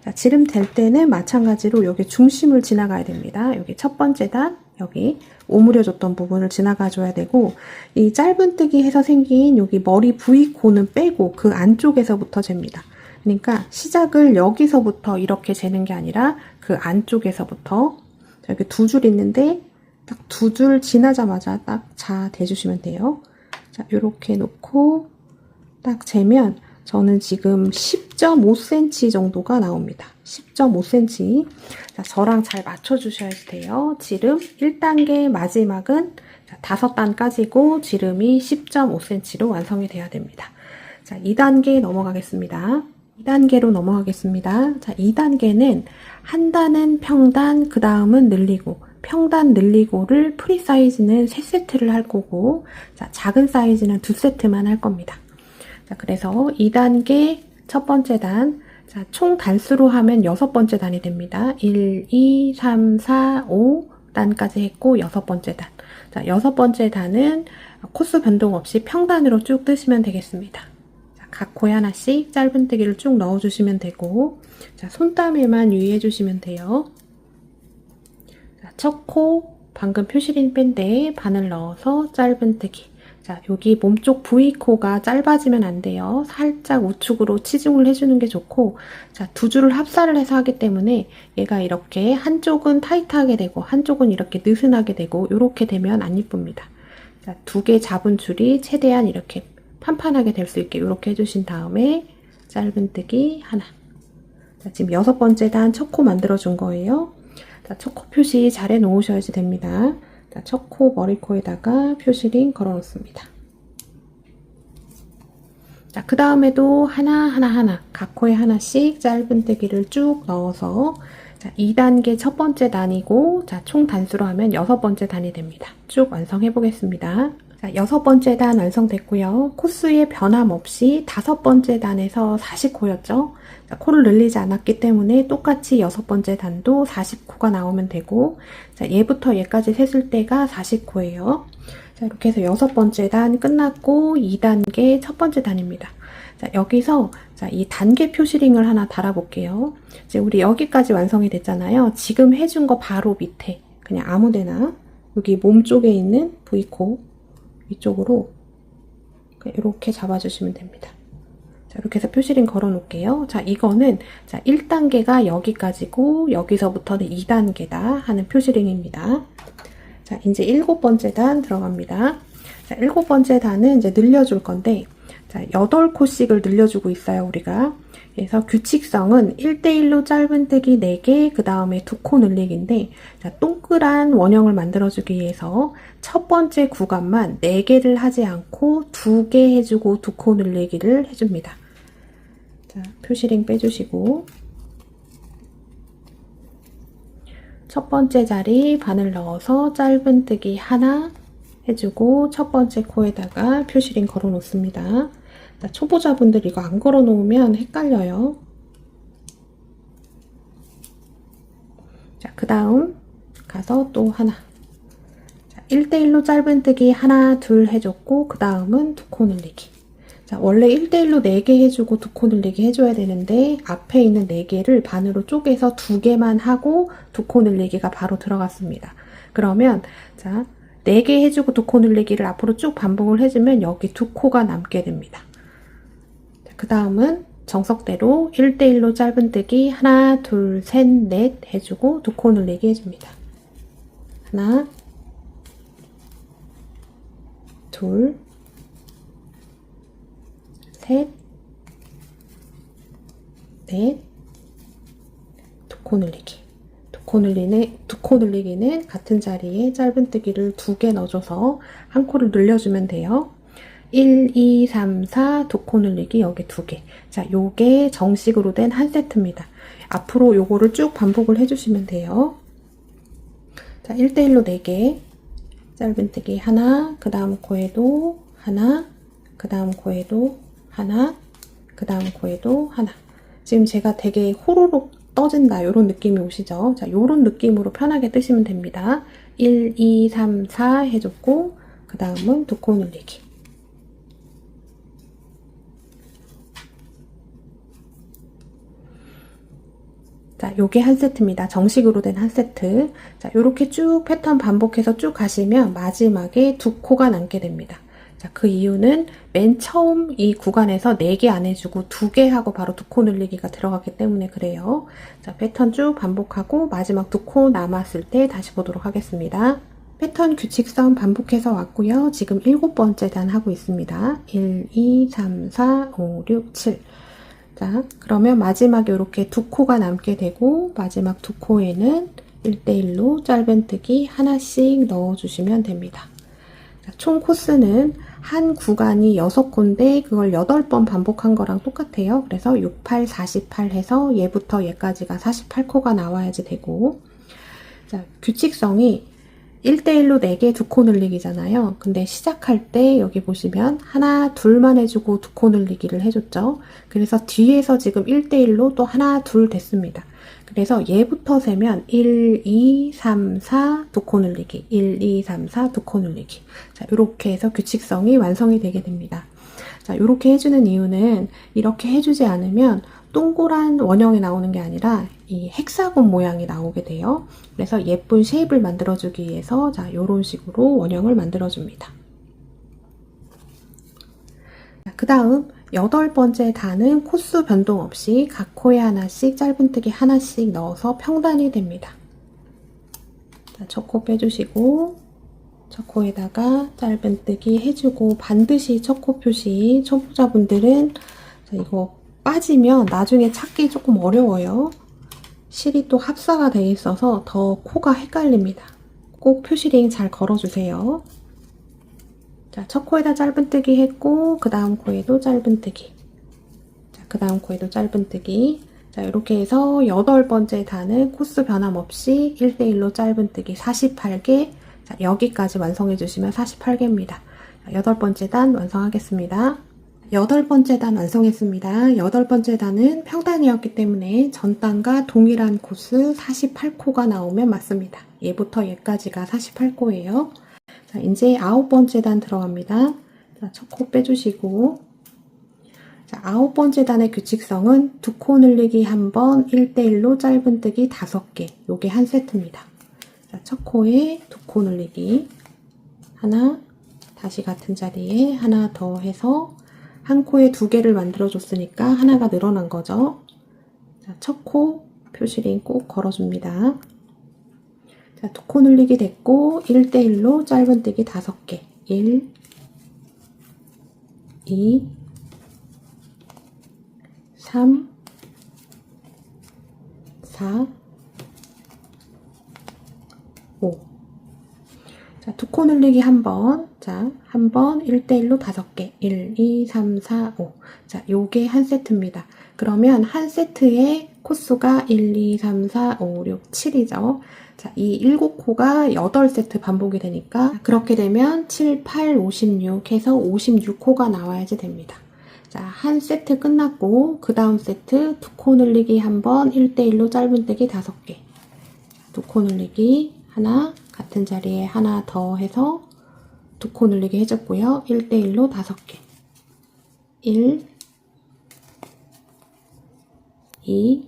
자, 지름 될 때는 마찬가지로 여기 중심을 지나가야 됩니다. 여기 첫 번째 단 여기 오므려줬던 부분을 지나가 줘야 되고 이 짧은뜨기 해서 생긴 여기 머리 V코는 빼고 그 안쪽에서부터 잽니다. 그러니까 시작을 여기서부터 이렇게 재는 게 아니라 그 안쪽에서부터 여기 두 줄 있는데 딱 두 줄 지나자마자 딱 자 대주시면 돼요. 자, 요렇게 놓고 딱 재면 저는 지금 10.5cm 정도가 나옵니다. 10.5cm. 자, 저랑 잘 맞춰주셔야 돼요. 지름 1단계 마지막은 5단까지고 지름이 10.5cm로 완성이 돼야 됩니다. 자, 2단계 넘어가겠습니다. 2단계로 넘어가겠습니다. 자, 2단계는 한 단은 평단, 그 다음은 늘리고, 평단 늘리고를 프리 사이즈는 3세트를 할 거고, 자, 작은 사이즈는 2세트만 할 겁니다. 자, 그래서 2단계 첫 번째 단, 자, 총 단수로 하면 6번째 단이 됩니다. 1, 2, 3, 4, 5단까지 했고 6번째 단. 자, 6번째 단은 코스 변동 없이 평단으로 쭉 뜨시면 되겠습니다. 자, 각 코에 하나씩 짧은뜨기를 쭉 넣어주시면 되고, 자, 손땀에만 유의해 주시면 돼요. 자, 첫 코 방금 표시린 뺀데 바늘 넣어서 짧은뜨기. 자, 여기 몸쪽 V코가 짧아지면 안 돼요. 살짝 우측으로 치중을 해주는 게 좋고, 자, 두 줄을 합사를 해서 하기 때문에 얘가 이렇게 한쪽은 타이트하게 되고 한쪽은 이렇게 느슨하게 되고 이렇게 되면 안 이쁩니다. 자, 2개 잡은 줄이 최대한 이렇게 판판하게 될 수 있게 이렇게 해주신 다음에 짧은뜨기 하나. 자, 지금 6번째 단 첫 코 만들어준 거예요. 자, 첫 코 표시 잘 해놓으셔야지 됩니다. 자, 첫 코 머리코에다가 표시링 걸어 놓습니다. 자, 그 다음에도 하나 각 코에 하나씩 짧은뜨기를 쭉 넣어서 자, 2단계 첫 번째 단이고 자, 총 단수로 하면 6번째 단이 됩니다. 쭉 완성해 보겠습니다. 자, 6번째 단 완성됐고요. 코수의 변함없이 5번째 단에서 40코였죠. 자, 코를 늘리지 않았기 때문에 똑같이 6번째 단도 40코가 나오면 되고 자, 얘부터 얘까지 셌을 때가 40코예요. 자, 이렇게 해서 6번째 단 끝났고 2단계 첫 번째 단입니다. 자, 여기서 자, 이 단계 표시링을 하나 달아볼게요. 이제 우리 여기까지 완성이 됐잖아요. 지금 해준 거 바로 밑에 그냥 아무데나 여기 몸 쪽에 있는 V코 이쪽으로 이렇게 잡아주시면 됩니다. 자, 이렇게 해서 표시링 걸어 놓을게요. 자, 이거는 자, 1단계가 여기까지고 여기서부터는 2단계다 하는 표시링입니다. 자, 이제 7번째 단 들어갑니다. 자, 7번째 단은 이제 늘려줄 건데, 자, 8코씩을 늘려주고 있어요, 우리가. 그래서 규칙성은 1대1로 짧은뜨기 4개, 그 다음에 2코 늘리기인데, 자, 동그란 원형을 만들어주기 위해서 첫 번째 구간만 4개를 하지 않고 2개 해주고 2코 늘리기를 해줍니다. 자, 표시링 빼주시고, 첫 번째 자리 바늘 넣어서 짧은뜨기 하나 해주고 첫 번째 코에다가 표시링 걸어 놓습니다. 자, 초보자분들 이거 안 걸어 놓으면 헷갈려요. 자, 그 다음 가서 또 하나. 자, 1대1로 짧은뜨기 하나 둘 해줬고 그 다음은 2코 늘리기. 자, 원래 1대1로 4개 해주고 2코 늘리기 해줘야 되는데 앞에 있는 4개를 반으로 쪼개서 2개만 하고 2코 늘리기가 바로 들어갔습니다. 그러면 자, 4개 해주고 2코 늘리기를 앞으로 쭉 반복을 해주면 여기 2코가 남게 됩니다. 그 다음은 정석대로 1대1로 짧은뜨기 하나 둘 셋 넷 해주고 2코 늘리기 해줍니다. 하나 둘 셋, 넷, 2코 늘리기. 2코 늘리기는 같은 자리에 짧은뜨기를 2개 넣어줘서 한 코를 늘려주면 돼요. 1, 2, 3, 4, 2코 늘리기 여기 2개. 자, 요게 정식으로 된 한 세트입니다. 앞으로 요거를 쭉 반복을 해주시면 돼요. 자, 1대1로 4개. 짧은뜨기 하나, 그 다음 코에도 하나, 그 다음 코에도 하나, 그 다음 코에도 하나. 지금 제가 되게 호로록 떠진다 이런 느낌이 오시죠? 자, 요런 느낌으로 편하게 뜨시면 됩니다. 1, 2, 3, 4 해줬고 그 다음은 2코 늘리기. 자, 요게 한 세트입니다. 정식으로 된 한 세트. 자, 요렇게 쭉 패턴 반복해서 쭉 가시면 마지막에 2코가 남게 됩니다. 자, 그 이유는 맨 처음 이 구간에서 4개 안 해주고 2개 하고 바로 2코 늘리기가 들어갔기 때문에 그래요. 자, 패턴 쭉 반복하고 마지막 2코 남았을 때 다시 보도록 하겠습니다. 패턴 규칙성 반복해서 왔고요. 지금 7번째 단 하고 있습니다. 1, 2, 3, 4, 5, 6, 7. 자, 그러면 마지막에 이렇게 2코가 남게 되고 마지막 2코에는 1대1로 짧은뜨기 하나씩 넣어주시면 됩니다. 자, 총 코스는 한 구간이 6코인데 그걸 8번 반복한 거랑 똑같아요. 그래서 6, 8, 48 해서 얘부터 얘까지가 48코가 나와야지 되고 자, 규칙성이 1대1로 4개 2코 늘리기잖아요. 근데 시작할 때 여기 보시면 하나 둘만 해주고 2코 늘리기를 해줬죠. 그래서 뒤에서 지금 1대1로 또 하나 둘 됐습니다. 그래서 얘부터 세면 1, 2, 3, 4 2코 늘리기 1, 2, 3, 4 2코 늘리기. 자, 이렇게 해서 규칙성이 완성이 되게 됩니다. 자, 이렇게 해주는 이유는 이렇게 해주지 않으면 동그란 원형이 나오는 게 아니라 이 헥사곤 모양이 나오게 돼요. 그래서 예쁜 쉐입을 만들어주기 위해서 자, 요런 식으로 원형을 만들어줍니다. 그 다음 8번째 단은 코수 변동 없이 각 코에 하나씩 짧은뜨기 하나씩 넣어서 평단이 됩니다. 첫 코 빼주시고 첫 코에다가 짧은뜨기 해주고 반드시 첫 코 표시 초보자분들은 이거 빠지면 나중에 찾기 조금 어려워요. 실이 또 합사가 되어 있어서 더 코가 헷갈립니다. 꼭 표시링 잘 걸어주세요. 자, 첫 코에다 짧은뜨기 했고 그 다음 코에도 짧은뜨기. 자, 그 다음 코에도 짧은뜨기. 자, 이렇게 해서 8번째 단은 코스 변함없이 1대1로 짧은뜨기 48개. 자, 여기까지 완성해 주시면 48개입니다. 8번째 단 완성하겠습니다. 8번째 단 완성했습니다. 8번째 단은 평단이었기 때문에 전 단과 동일한 코스 48코가 나오면 맞습니다. 얘부터 얘까지가 48코예요. 자, 이제 9번째 단 들어갑니다. 자, 첫 코 빼주시고, 자, 9번째 단의 규칙성은 2코 늘리기 1번, 1대1로 짧은뜨기 5개. 요게 한 세트입니다. 자, 첫 코에 2코 늘리기 하나, 다시 같은 자리에 하나 더 해서 한 코에 2개를 만들어 줬으니까 하나가 늘어난 거죠. 자, 첫 코 표시링 꼭 걸어줍니다. 자, 2코 늘리기 됐고 1대1로 짧은뜨기 5개. 1, 2, 3, 4, 5. 자, 2코 늘리기 1번. 자, 1번 1대1로 5개. 1, 2, 3, 4, 5. 자, 요게 한 세트입니다. 그러면 한 세트의 코수가 1, 2, 3, 4, 5, 6, 7이죠. 자, 이 7코가 8세트 반복이 되니까 그렇게 되면 7, 8, 56 해서 56코가 나와야지 됩니다. 자, 한 세트 끝났고 그 다음 세트 2코 늘리기 1번 1대1로 짧은뜨기 5개. 2코 늘리기 하나, 같은 자리에 하나 더 해서 2코 늘리기 해줬고요. 1대1로 5개. 1, 2,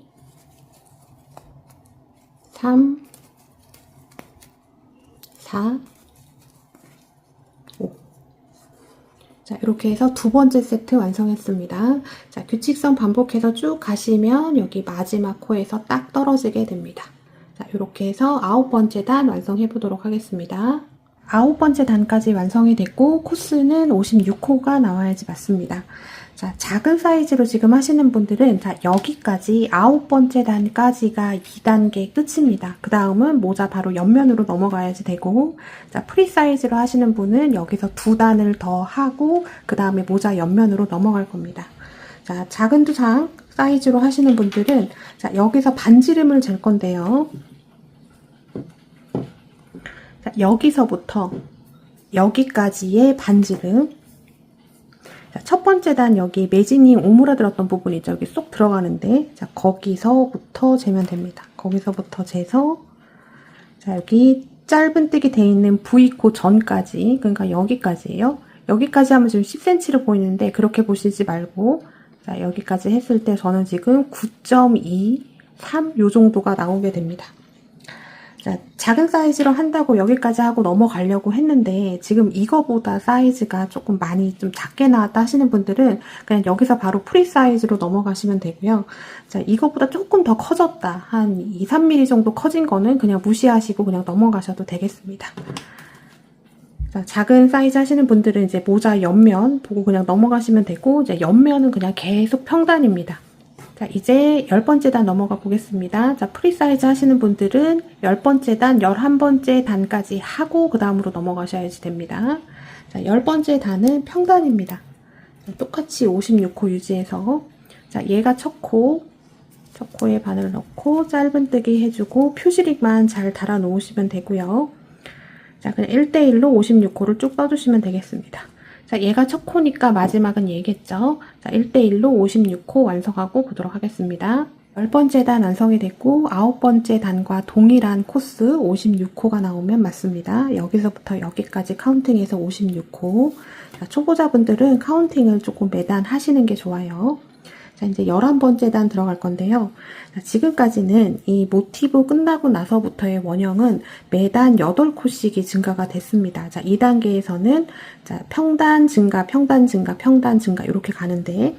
3, 4, 5. 자, 이렇게 해서 2번째 세트 완성했습니다. 자, 규칙성 반복해서 쭉 가시면 여기 마지막 코에서 딱 떨어지게 됩니다. 자, 이렇게 해서 9번째 단 완성해 보도록 하겠습니다. 9번째 단까지 완성이 됐고 코스는 56코가 나와야지 맞습니다. 자, 작은 사이즈로 지금 하시는 분들은 자, 여기까지 9번째 단까지가 2단계 끝입니다. 그 다음은 모자 바로 옆면으로 넘어가야지 되고, 자, 프리 사이즈로 하시는 분은 여기서 2단을 더 하고 그 다음에 모자 옆면으로 넘어갈 겁니다. 자, 작은 두상 사이즈로 하시는 분들은 자, 여기서 반지름을 잴 건데요. 자, 여기서부터 여기까지의 반지름. 자, 첫 번째 단 여기 매진이 오므라들었던 부분 있죠. 여기 쏙 들어가는데 자, 거기서부터 재면 됩니다. 거기서부터 재서 자, 여기 짧은뜨기 돼 있는 V코 전까지, 그러니까 여기까지예요. 여기까지 하면 지금 10cm로 보이는데 그렇게 보시지 말고 자, 여기까지 했을 때 저는 지금 9.2, 3 요 정도가 나오게 됩니다. 자, 작은 사이즈로 한다고 여기까지 하고 넘어가려고 했는데 지금 이거보다 사이즈가 조금 많이 좀 작게 나왔다 하시는 분들은 그냥 여기서 바로 프리 사이즈로 넘어가시면 되고요. 자, 이거보다 조금 더 커졌다, 한 2, 3mm 정도 커진 거는 그냥 무시하시고 그냥 넘어가셔도 되겠습니다. 자, 작은 사이즈 하시는 분들은 이제 모자 옆면 보고 그냥 넘어가시면 되고, 이제 옆면은 그냥 계속 평단입니다. 자, 이제 10번째 단 넘어가 보겠습니다. 자, 프리 사이즈 하시는 분들은 10번째 단, 11번째 단까지 하고 그 다음으로 넘어가셔야지 됩니다. 자, 10번째 단은 평단입니다. 자, 똑같이 56코 유지해서 자, 얘가 첫 코에 바늘 넣고 짧은뜨기 해주고 표시릭만 잘 달아 놓으시면 되고요. 자, 그냥 1대1로 56코를 쭉 떠주시면 되겠습니다. 자, 얘가 첫 코니까 마지막은 얘겠죠. 자, 1대1로 56코 완성하고 보도록 하겠습니다. 10번째 단 완성이 됐고 9번째 단과 동일한 코스 56코가 나오면 맞습니다. 여기서부터 여기까지 카운팅해서 56코. 자, 초보자분들은 카운팅을 조금 매단 하시는 게 좋아요. 자, 이제 11번째 단 들어갈 건데요. 자, 지금까지는 이 모티브 끝나고 나서부터의 원형은 매단 8코씩이 증가가 됐습니다. 자, 2단계에서는 자, 평단 증가, 평단 증가, 평단 증가 이렇게 가는데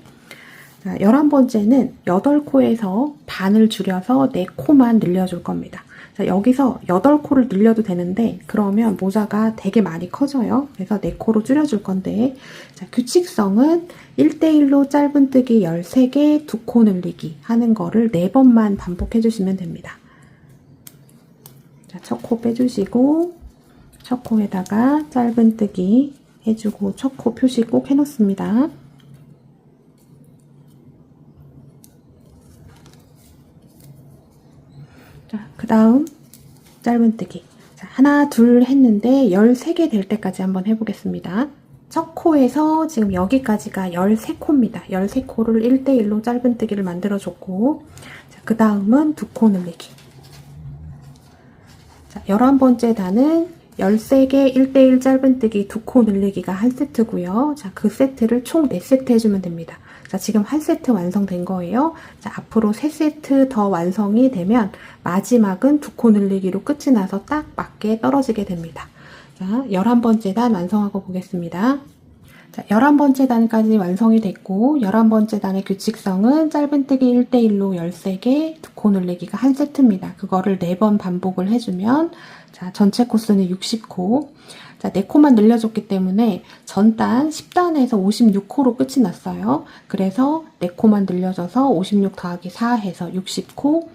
자, 11번째는 8코에서 반을 줄여서 4코만 늘려줄 겁니다. 자, 여기서 8코를 늘려도 되는데 그러면 모자가 되게 많이 커져요. 그래서 4코로 줄여줄 건데 자, 규칙성은 1대1로 짧은뜨기 13개, 2코 늘리기 하는 거를 4번만 반복해 주시면 됩니다. 자, 첫 코 빼주시고 첫 코에다가 짧은뜨기 해주고 첫 코 표시 꼭 해놓습니다. 자, 그 다음 짧은뜨기. 자, 하나, 둘 했는데 13개 될 때까지 한번 해보겠습니다. 첫 코에서 지금 여기까지가 13코입니다. 13코를 1대1로 짧은뜨기를 만들어줬고, 자, 그 다음은 2코 늘리기. 자, 11번째 단은 13개 1대1 짧은뜨기 2코 늘리기가 한 세트고요. 자, 그 세트를 총 4세트 해주면 됩니다. 자, 지금 한 세트 완성된 거예요. 자, 앞으로 3세트 더 완성이 되면 마지막은 2코 늘리기로 끝이 나서 딱 맞게 떨어지게 됩니다. 자, 11번째 단 완성하고 보겠습니다. 자, 11번째 단까지 완성이 됐고 11번째 단의 규칙성은 짧은뜨기 1대1로 13개, 2코 늘리기가 한 세트입니다. 그거를 4번 반복을 해주면 자, 전체 코스는 60코. 자, 4코만 늘려줬기 때문에 전단 10단에서 56코로 끝이 났어요. 그래서 4코만 늘려줘서 56 더하기 4 해서 60코.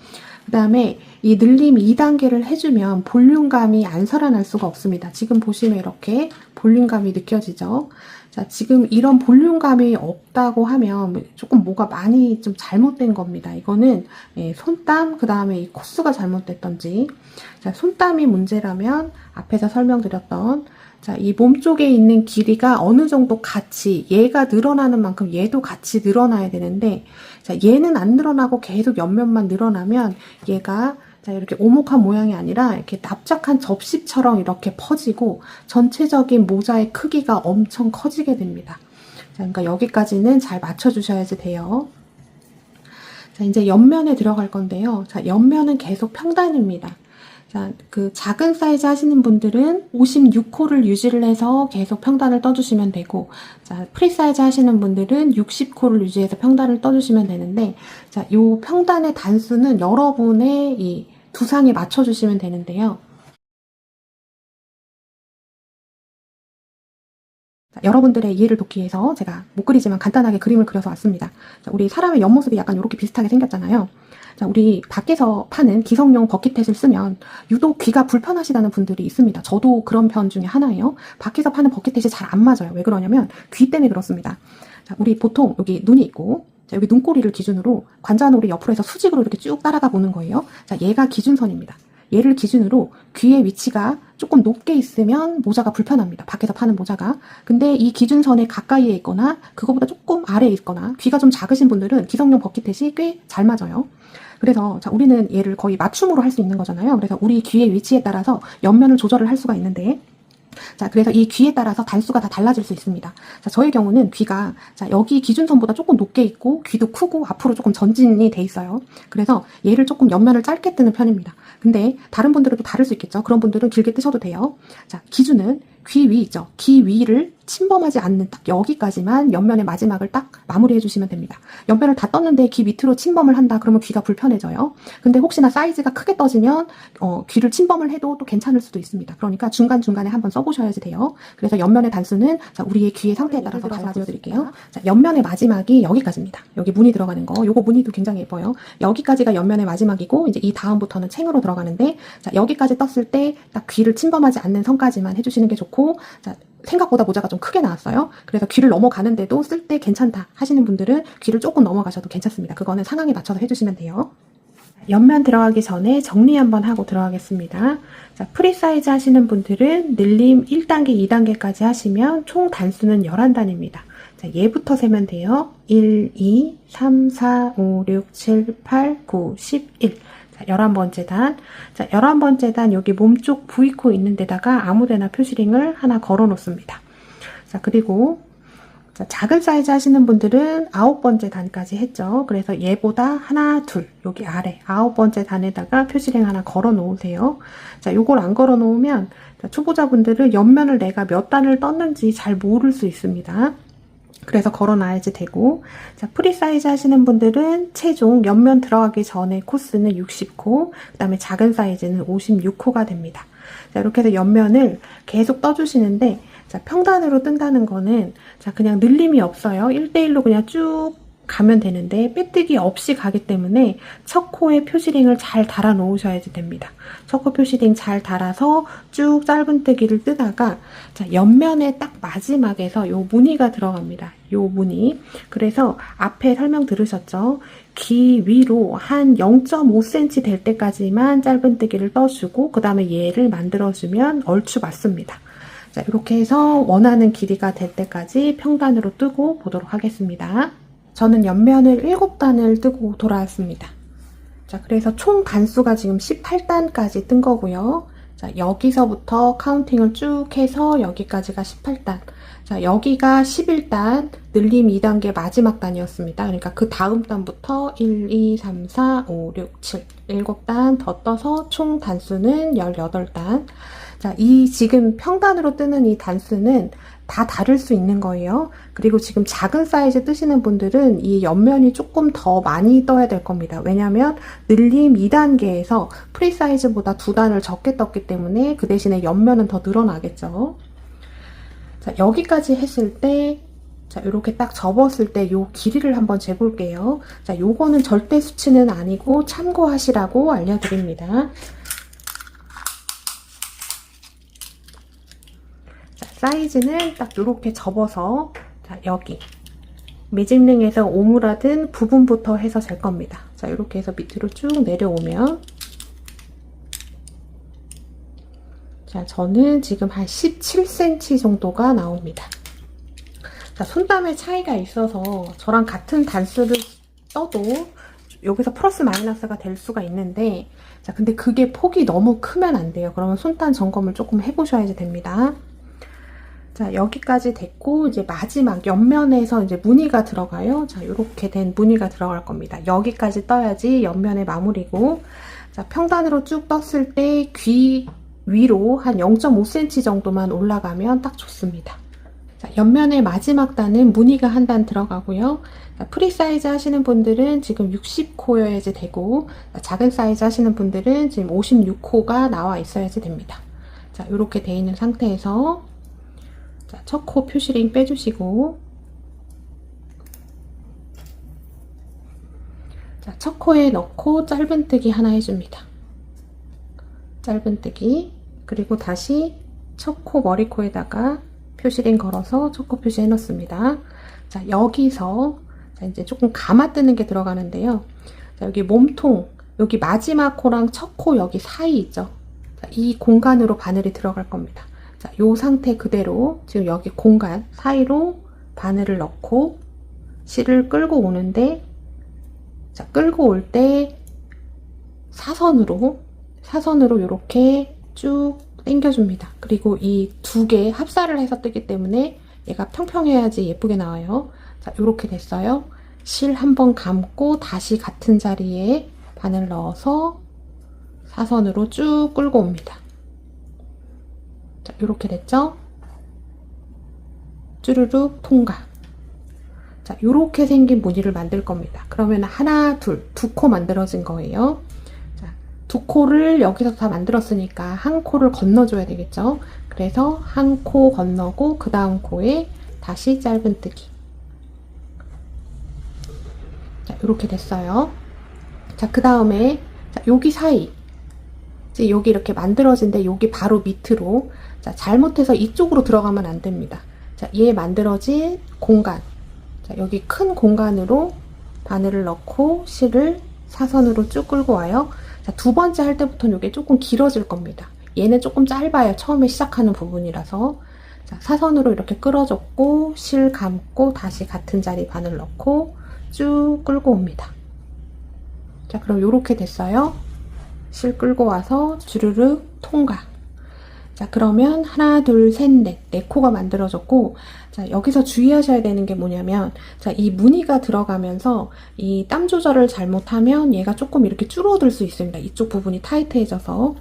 그 다음에 이 늘림 2단계를 해주면 볼륨감이 안 살아날 수가 없습니다. 지금 보시면 이렇게 볼륨감이 느껴지죠? 자, 지금 이런 볼륨감이 없다고 하면 조금 뭐가 많이 좀 잘못된 겁니다. 이거는 손땀, 그 다음에 이 코스가 잘못됐던지. 자, 손땀이 문제라면 앞에서 설명드렸던 자, 이 몸 쪽에 있는 길이가 어느 정도 같이 얘가 늘어나는 만큼 얘도 같이 늘어나야 되는데 자, 얘는 안 늘어나고 계속 옆면만 늘어나면 얘가 자, 이렇게 오목한 모양이 아니라 이렇게 납작한 접시처럼 이렇게 퍼지고 전체적인 모자의 크기가 엄청 커지게 됩니다. 자, 그러니까 여기까지는 잘 맞춰주셔야지 돼요. 자, 이제 옆면에 들어갈 건데요. 자, 옆면은 계속 평단입니다. 자, 그 작은 사이즈 하시는 분들은 56코를 유지를 해서 계속 평단을 떠주시면 되고, 자, 프리 사이즈 하시는 분들은 60코를 유지해서 평단을 떠주시면 되는데, 자, 요 평단의 단수는 여러분의 이 두상에 맞춰주시면 되는데요. 자, 여러분들의 이해를 돕기 위해서 제가 못 그리지만 간단하게 그림을 그려서 왔습니다. 자, 우리 사람의 옆모습이 약간 이렇게 비슷하게 생겼잖아요. 자, 우리 밖에서 파는 기성용 버킷햇을 쓰면 유독 귀가 불편하시다는 분들이 있습니다. 저도 그런 편 중에 하나예요. 밖에서 파는 버킷햇이 잘 안 맞아요. 왜 그러냐면 귀 때문에 그렇습니다. 자, 우리 보통 여기 눈이 있고 자, 여기 눈꼬리를 기준으로 관자놀이 옆으로 해서 수직으로 이렇게 쭉 따라가 보는 거예요. 자, 얘가 기준선입니다. 얘를 기준으로 귀의 위치가 조금 높게 있으면 모자가 불편합니다. 밖에서 파는 모자가. 근데 이 기준선에 가까이에 있거나 그거보다 조금 아래에 있거나 귀가 좀 작으신 분들은 기성용 버킷햇이 꽤 잘 맞아요. 그래서 자, 우리는 얘를 거의 맞춤으로 할 수 있는 거잖아요. 그래서 우리 귀의 위치에 따라서 옆면을 조절을 할 수가 있는데 자, 그래서 이 귀에 따라서 단수가 다 달라질 수 있습니다. 자, 저의 경우는 귀가 자, 여기 기준선보다 조금 높게 있고 귀도 크고 앞으로 조금 전진이 돼 있어요. 그래서 얘를 조금 옆면을 짧게 뜨는 편입니다. 근데 다른 분들은 또 다를 수 있겠죠. 그런 분들은 길게 뜨셔도 돼요. 자, 기준은 귀 위 있죠. 귀 위를 침범하지 않는 딱 여기까지만 옆면의 마지막을 딱 마무리해 주시면 됩니다. 옆면을 다 떴는데 귀 밑으로 침범을 한다 그러면 귀가 불편해져요. 근데 혹시나 사이즈가 크게 떠지면 귀를 침범을 해도 또 괜찮을 수도 있습니다. 그러니까 중간중간에 한번 써보셔야지 돼요. 그래서 옆면의 단수는 자, 우리의 귀의 상태에 따라서 달라져 드릴게요. 자, 옆면의 마지막이 여기까지입니다. 여기 무늬 들어가는 거. 요거 무늬도 굉장히 예뻐요. 여기까지가 옆면의 마지막이고 이제 이 다음부터는 챙으로 들어가는데 자, 여기까지 떴을 때 딱 귀를 침범하지 않는 선까지만 해주시는 게 좋고 자, 생각보다 모자가 좀 크게 나왔어요. 그래서 귀를 넘어가는데도 쓸 때 괜찮다 하시는 분들은 귀를 조금 넘어가셔도 괜찮습니다. 그거는 상황에 맞춰서 해주시면 돼요. 옆면 들어가기 전에 정리 한번 하고 들어가겠습니다. 자, 프리 사이즈 하시는 분들은 늘림 1단계, 2단계까지 하시면 총 단수는 11단입니다. 자, 얘부터 세면 돼요. 1, 2, 3, 4, 5, 6, 7, 8, 9, 11. 자, 11번째 단. 자, 11번째 단 여기 몸쪽 V코 있는 데다가 아무데나 표시링을 하나 걸어 놓습니다. 자, 그리고 자, 작은 사이즈 하시는 분들은 9번째 단까지 했죠. 그래서 얘보다 하나, 둘, 여기 아래 9번째 단에다가 표시링 하나 걸어 놓으세요. 자, 요걸 안 걸어 놓으면 자, 초보자분들은 옆면을 내가 몇 단을 떴는지 잘 모를 수 있습니다. 그래서 걸어놔야지 되고 자, 프리 사이즈 하시는 분들은 최종 옆면 들어가기 전에 코스는 60코 그 다음에 작은 사이즈는 56코가 됩니다. 자, 이렇게 해서 옆면을 계속 떠주시는데 자, 평단으로 뜬다는 거는 자, 그냥 늘림이 없어요. 1대1로 그냥 쭉 가면 되는데 빼뜨기 없이 가기 때문에 첫 코에 표시링을 잘 달아 놓으셔야지 됩니다. 첫 코 표시링 잘 달아서 쭉 짧은뜨기를 뜨다가 자, 옆면에 딱 마지막에서 요 무늬가 들어갑니다. 요 무늬. 그래서 앞에 설명 들으셨죠? 귀 위로 한 0.5cm 될 때까지만 짧은뜨기를 떠주고 그 다음에 얘를 만들어주면 얼추 맞습니다. 자, 이렇게 해서 원하는 길이가 될 때까지 평단으로 뜨고 보도록 하겠습니다. 저는 옆면을 7단을 뜨고 돌아왔습니다. 자, 그래서 총 단수가 지금 18단까지 뜬 거고요. 자, 여기서부터 카운팅을 쭉 해서 여기까지가 18단. 자, 여기가 11단, 늘림 2단계 마지막 단이었습니다. 그러니까 그 다음 단부터 1, 2, 3, 4, 5, 6, 7, 7단 더 떠서 총 단수는 18단. 자, 이 지금 평단으로 뜨는 이 단수는 다 다를 수 있는 거예요. 그리고 지금 작은 사이즈 뜨시는 분들은 이 옆면이 조금 더 많이 떠야 될 겁니다. 왜냐면 늘림 2단계에서 프리 사이즈보다 2단을 적게 떴기 때문에 그 대신에 옆면은 더 늘어나겠죠. 자, 여기까지 했을 때 자, 이렇게 딱 접었을 때 요 길이를 한번 재볼게요. 자, 요거는 절대 수치는 아니고 참고하시라고 알려드립니다. 사이즈는 딱 이렇게 접어서 자, 여기 매직링에서 오므라든 부분부터 해서 잴 겁니다. 자, 이렇게 해서 밑으로 쭉 내려오면 자, 저는 지금 한 17cm 정도가 나옵니다. 자, 손땀의 차이가 있어서 저랑 같은 단수를 떠도 여기서 플러스 마이너스가 될 수가 있는데 자, 근데 그게 폭이 너무 크면 안 돼요. 그러면 손땀 점검을 조금 해보셔야지 됩니다. 자, 여기까지 됐고 이제 마지막 옆면에서 이제 무늬가 들어가요. 자, 이렇게 된 무늬가 들어갈 겁니다. 여기까지 떠야지 옆면의 마무리고 자, 평단으로 쭉 떴을 때 귀 위로 한 0.5cm 정도만 올라가면 딱 좋습니다. 자, 옆면의 마지막 단은 무늬가 한 단 들어가고요. 자, 프리 사이즈 하시는 분들은 지금 60코여야지 되고 자, 작은 사이즈 하시는 분들은 지금 56코가 나와 있어야지 됩니다. 자, 이렇게 돼 있는 상태에서 첫 코 표시링 빼주시고 자, 첫 코에 넣고 짧은뜨기 하나 해줍니다. 짧은뜨기 그리고 다시 첫 코 머리코에다가 표시링 걸어서 첫 코 표시 해놓습니다. 자, 여기서 자, 이제 조금 감아뜨는 게 들어가는데요. 자, 여기 몸통 여기 마지막 코랑 첫 코 여기 사이 있죠. 자, 이 공간으로 바늘이 들어갈 겁니다. 자, 요 상태 그대로 지금 여기 공간 사이로 바늘을 넣고 실을 끌고 오는데 자, 끌고 올 때 사선으로 이렇게 쭉 당겨줍니다. 그리고 이 두 개 합사를 해서 뜨기 때문에 얘가 평평해야지 예쁘게 나와요. 자, 이렇게 됐어요. 실 한번 감고 다시 같은 자리에 바늘 넣어서 사선으로 쭉 끌고 옵니다. 자, 이렇게 됐죠? 쭈루룩 통과. 자, 이렇게 생긴 무늬를 만들 겁니다. 그러면 하나, 둘, 두 코 만들어진 거예요. 자, 두 코를 여기서 다 만들었으니까 한 코를 건너줘야 되겠죠? 그래서 한 코 건너고 그 다음 코에 다시 짧은뜨기. 자, 이렇게 됐어요. 자, 그 다음에 여기 사이 이제 여기 이렇게 만들어진데 여기 바로 밑으로 자, 잘못해서 이쪽으로 들어가면 안 됩니다. 자, 얘 만들어진 공간 자, 여기 큰 공간으로 바늘을 넣고 실을 사선으로 쭉 끌고 와요. 자, 두 번째 할 때부터는 이게 조금 길어질 겁니다. 얘는 조금 짧아요. 처음에 시작하는 부분이라서 자, 사선으로 이렇게 끌어줬고 실 감고 다시 같은 자리 바늘 넣고 쭉 끌고 옵니다. 자, 그럼 이렇게 됐어요. 실 끌고 와서 주르륵 통과. 자, 그러면 하나, 둘, 셋, 넷, 네 코가 만들어졌고, 자, 여기서 주의하셔야 되는 게 뭐냐면, 자, 이 무늬가 들어가면서 이 땀 조절을 잘못하면 얘가 조금 이렇게 줄어들 수 있습니다. 이쪽 부분이 타이트해져서.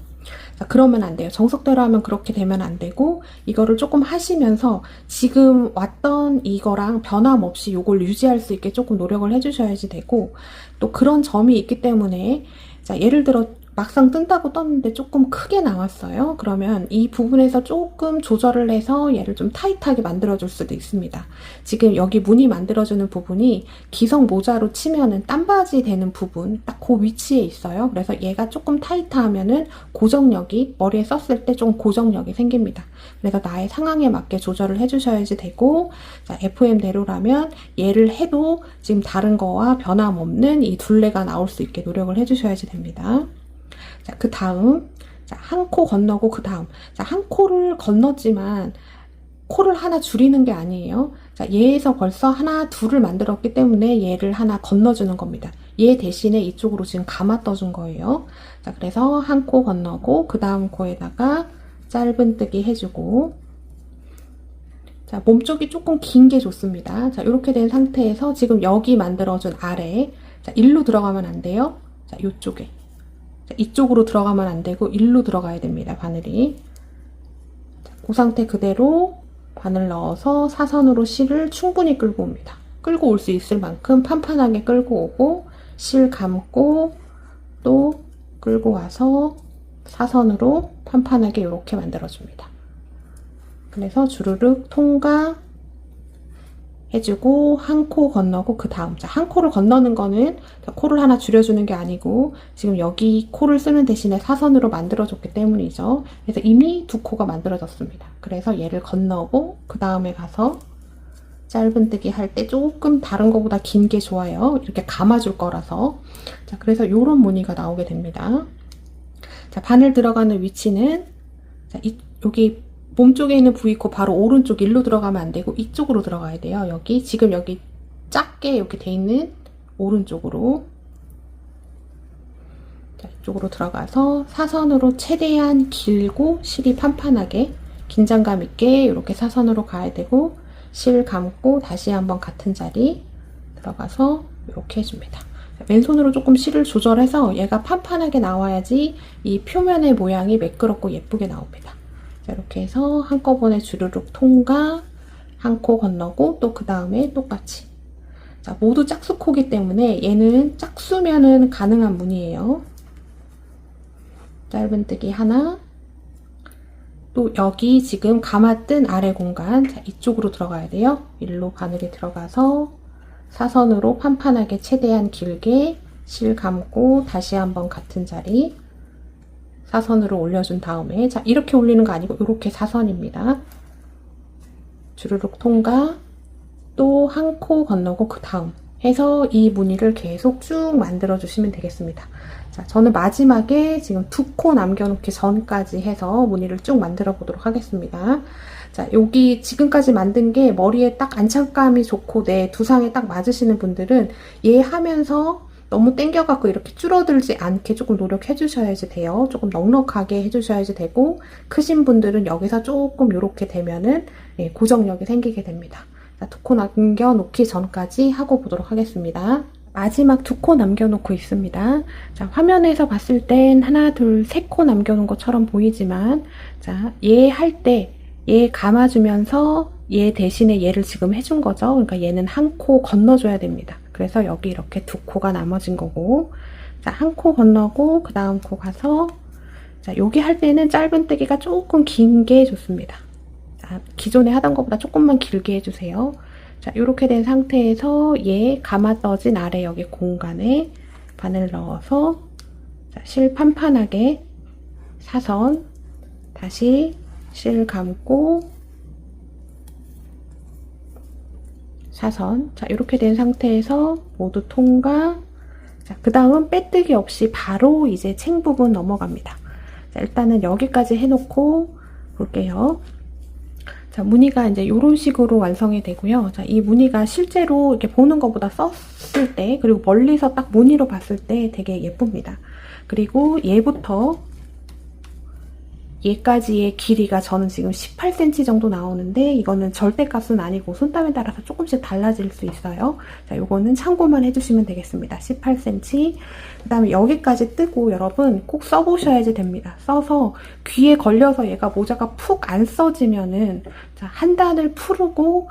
자, 그러면 안 돼요. 정석대로 하면 그렇게 되면 안 되고, 이거를 조금 하시면서 지금 왔던 이거랑 변함없이 이걸 유지할 수 있게 조금 노력을 해주셔야지 되고, 또 그런 점이 있기 때문에, 자, 예를 들어 막상 뜬다고 떴는데 조금 크게 나왔어요. 그러면 이 부분에서 조금 조절을 해서 얘를 좀 타이트하게 만들어줄 수도 있습니다. 지금 여기 무늬 만들어주는 부분이 기성 모자로 치면은 땀바지 되는 부분, 딱 그 위치에 있어요. 그래서 얘가 조금 타이트하면은 고정력이, 머리에 썼을 때 좀 고정력이 생깁니다. 그래서 나의 상황에 맞게 조절을 해주셔야지 되고, 자, FM대로라면 얘를 해도 지금 다른 거와 변함없는 이 둘레가 나올 수 있게 노력을 해주셔야지 됩니다. 자, 그 다음, 자, 한 코 건너고 그 다음. 자, 한 코를 건넜지만 코를 하나 줄이는 게 아니에요. 자, 얘에서 벌써 하나, 둘을 만들었기 때문에 얘를 하나 건너주는 겁니다. 얘 대신에 이쪽으로 지금 감아 떠준 거예요. 자, 그래서 한 코 건너고 그 다음 코에다가 짧은뜨기 해주고, 자, 몸쪽이 조금 긴 게 좋습니다. 자, 이렇게 된 상태에서 지금 여기 만들어준 아래, 자, 일로 들어가면 안 돼요. 자, 요쪽에. 자, 이쪽으로 들어가면 안 되고 일로 들어가야 됩니다. 바늘이. 자, 그 상태 그대로 바늘 넣어서 사선으로 실을 충분히 끌고 옵니다. 끌고 올 수 있을 만큼 판판하게 끌고 오고, 실 감고 또 끌고 와서 사선으로 판판하게 이렇게 만들어줍니다. 그래서 주르륵 통과 해주고 한 코 건너고 그 다음, 자, 한 코를 건너는 거는 코를 하나 줄여주는 게 아니고 지금 여기 코를 쓰는 대신에 사선으로 만들어줬기 때문이죠. 그래서 이미 두 코가 만들어졌습니다. 그래서 얘를 건너고 그 다음에 가서 짧은뜨기 할 때 조금 다른 거보다 긴 게 좋아요. 이렇게 감아줄 거라서. 자, 그래서 요런 무늬가 나오게 됩니다. 자, 바늘 들어가는 위치는, 자, 여기 몸쪽에 있는 부위코 바로 오른쪽 일로 들어가면 안 되고 이쪽으로 들어가야 돼요. 여기 지금 여기 작게 이렇게 돼 있는 오른쪽으로, 자, 이쪽으로 들어가서 사선으로 최대한 길고 실이 판판하게 긴장감 있게 이렇게 사선으로 가야 되고, 실 감고 다시 한번 같은 자리 들어가서 이렇게 해줍니다. 왼손으로 조금 실을 조절해서 얘가 판판하게 나와야지 이 표면의 모양이 매끄럽고 예쁘게 나옵니다. 자, 이렇게 해서 한꺼번에 주르륵 통과, 한 코 건너고 또 그 다음에 똑같이. 자, 모두 짝수코기 때문에 얘는 짝수면은 가능한 무늬예요. 짧은뜨기 하나, 또 여기 지금 감아뜬 아래 공간, 자, 이쪽으로 들어가야 돼요. 일로 바늘이 들어가서 사선으로 판판하게 최대한 길게 실 감고 다시 한번 같은 자리 사선으로 올려준 다음에, 자, 이렇게 올리는 거 아니고 이렇게 사선입니다. 주르륵 통과, 또 한 코 건너고 그 다음 해서 이 무늬를 계속 쭉 만들어 주시면 되겠습니다. 자, 저는 마지막에 지금 두 코 남겨놓기 전까지 해서 무늬를 쭉 만들어 보도록 하겠습니다. 자, 여기 지금까지 만든 게 머리에 딱 안착감이 좋고 내 두상에 딱 맞으시는 분들은 얘 하면서 너무 땡겨갖고 이렇게 줄어들지 않게 조금 노력해 주셔야지 돼요. 조금 넉넉하게 해주셔야지 되고, 크신 분들은 여기서 조금 이렇게 되면은 고정력이 생기게 됩니다. 자, 두 코 남겨놓기 전까지 하고 보도록 하겠습니다. 마지막 두 코 남겨놓고 있습니다. 자, 화면에서 봤을 땐 하나, 둘, 세 코 남겨놓은 것처럼 보이지만, 자, 얘 할 때 얘 감아주면서 얘 대신에 얘를 지금 해준 거죠. 그러니까 얘는 한 코 건너줘야 됩니다. 그래서 여기 이렇게 두 코가 남아진 거고, 자, 한 코 건너고 그 다음 코 가서, 자, 여기 할 때는 짧은뜨기가 조금 긴 게 좋습니다. 자, 기존에 하던 것보다 조금만 길게 해주세요. 자, 이렇게 된 상태에서 얘 감아 떠진 아래 여기 공간에 바늘 넣어서, 자, 실 판판하게 사선, 다시 실 감고 사선. 자, 이렇게 된 상태에서 모두 통과. 자, 그 다음 빼뜨기 없이 바로 이제 챙 부분 넘어갑니다. 자, 일단은 여기까지 해놓고 볼게요. 자, 무늬가 이제 이런 식으로 완성이 되고요. 자, 이 무늬가 실제로 이렇게 보는 것보다 썼을 때, 그리고 멀리서 딱 무늬로 봤을 때 되게 예쁩니다. 그리고 얘부터 얘까지의 길이가 저는 지금 18cm 정도 나오는데, 이거는 절대값은 아니고 손땀에 따라서 조금씩 달라질 수 있어요. 자, 요거는 참고만 해주시면 되겠습니다. 18cm. 그 다음에 여기까지 뜨고 여러분 꼭 써보셔야지 됩니다. 써서 귀에 걸려서 얘가 모자가 푹 안 써지면은, 자, 한 단을 풀고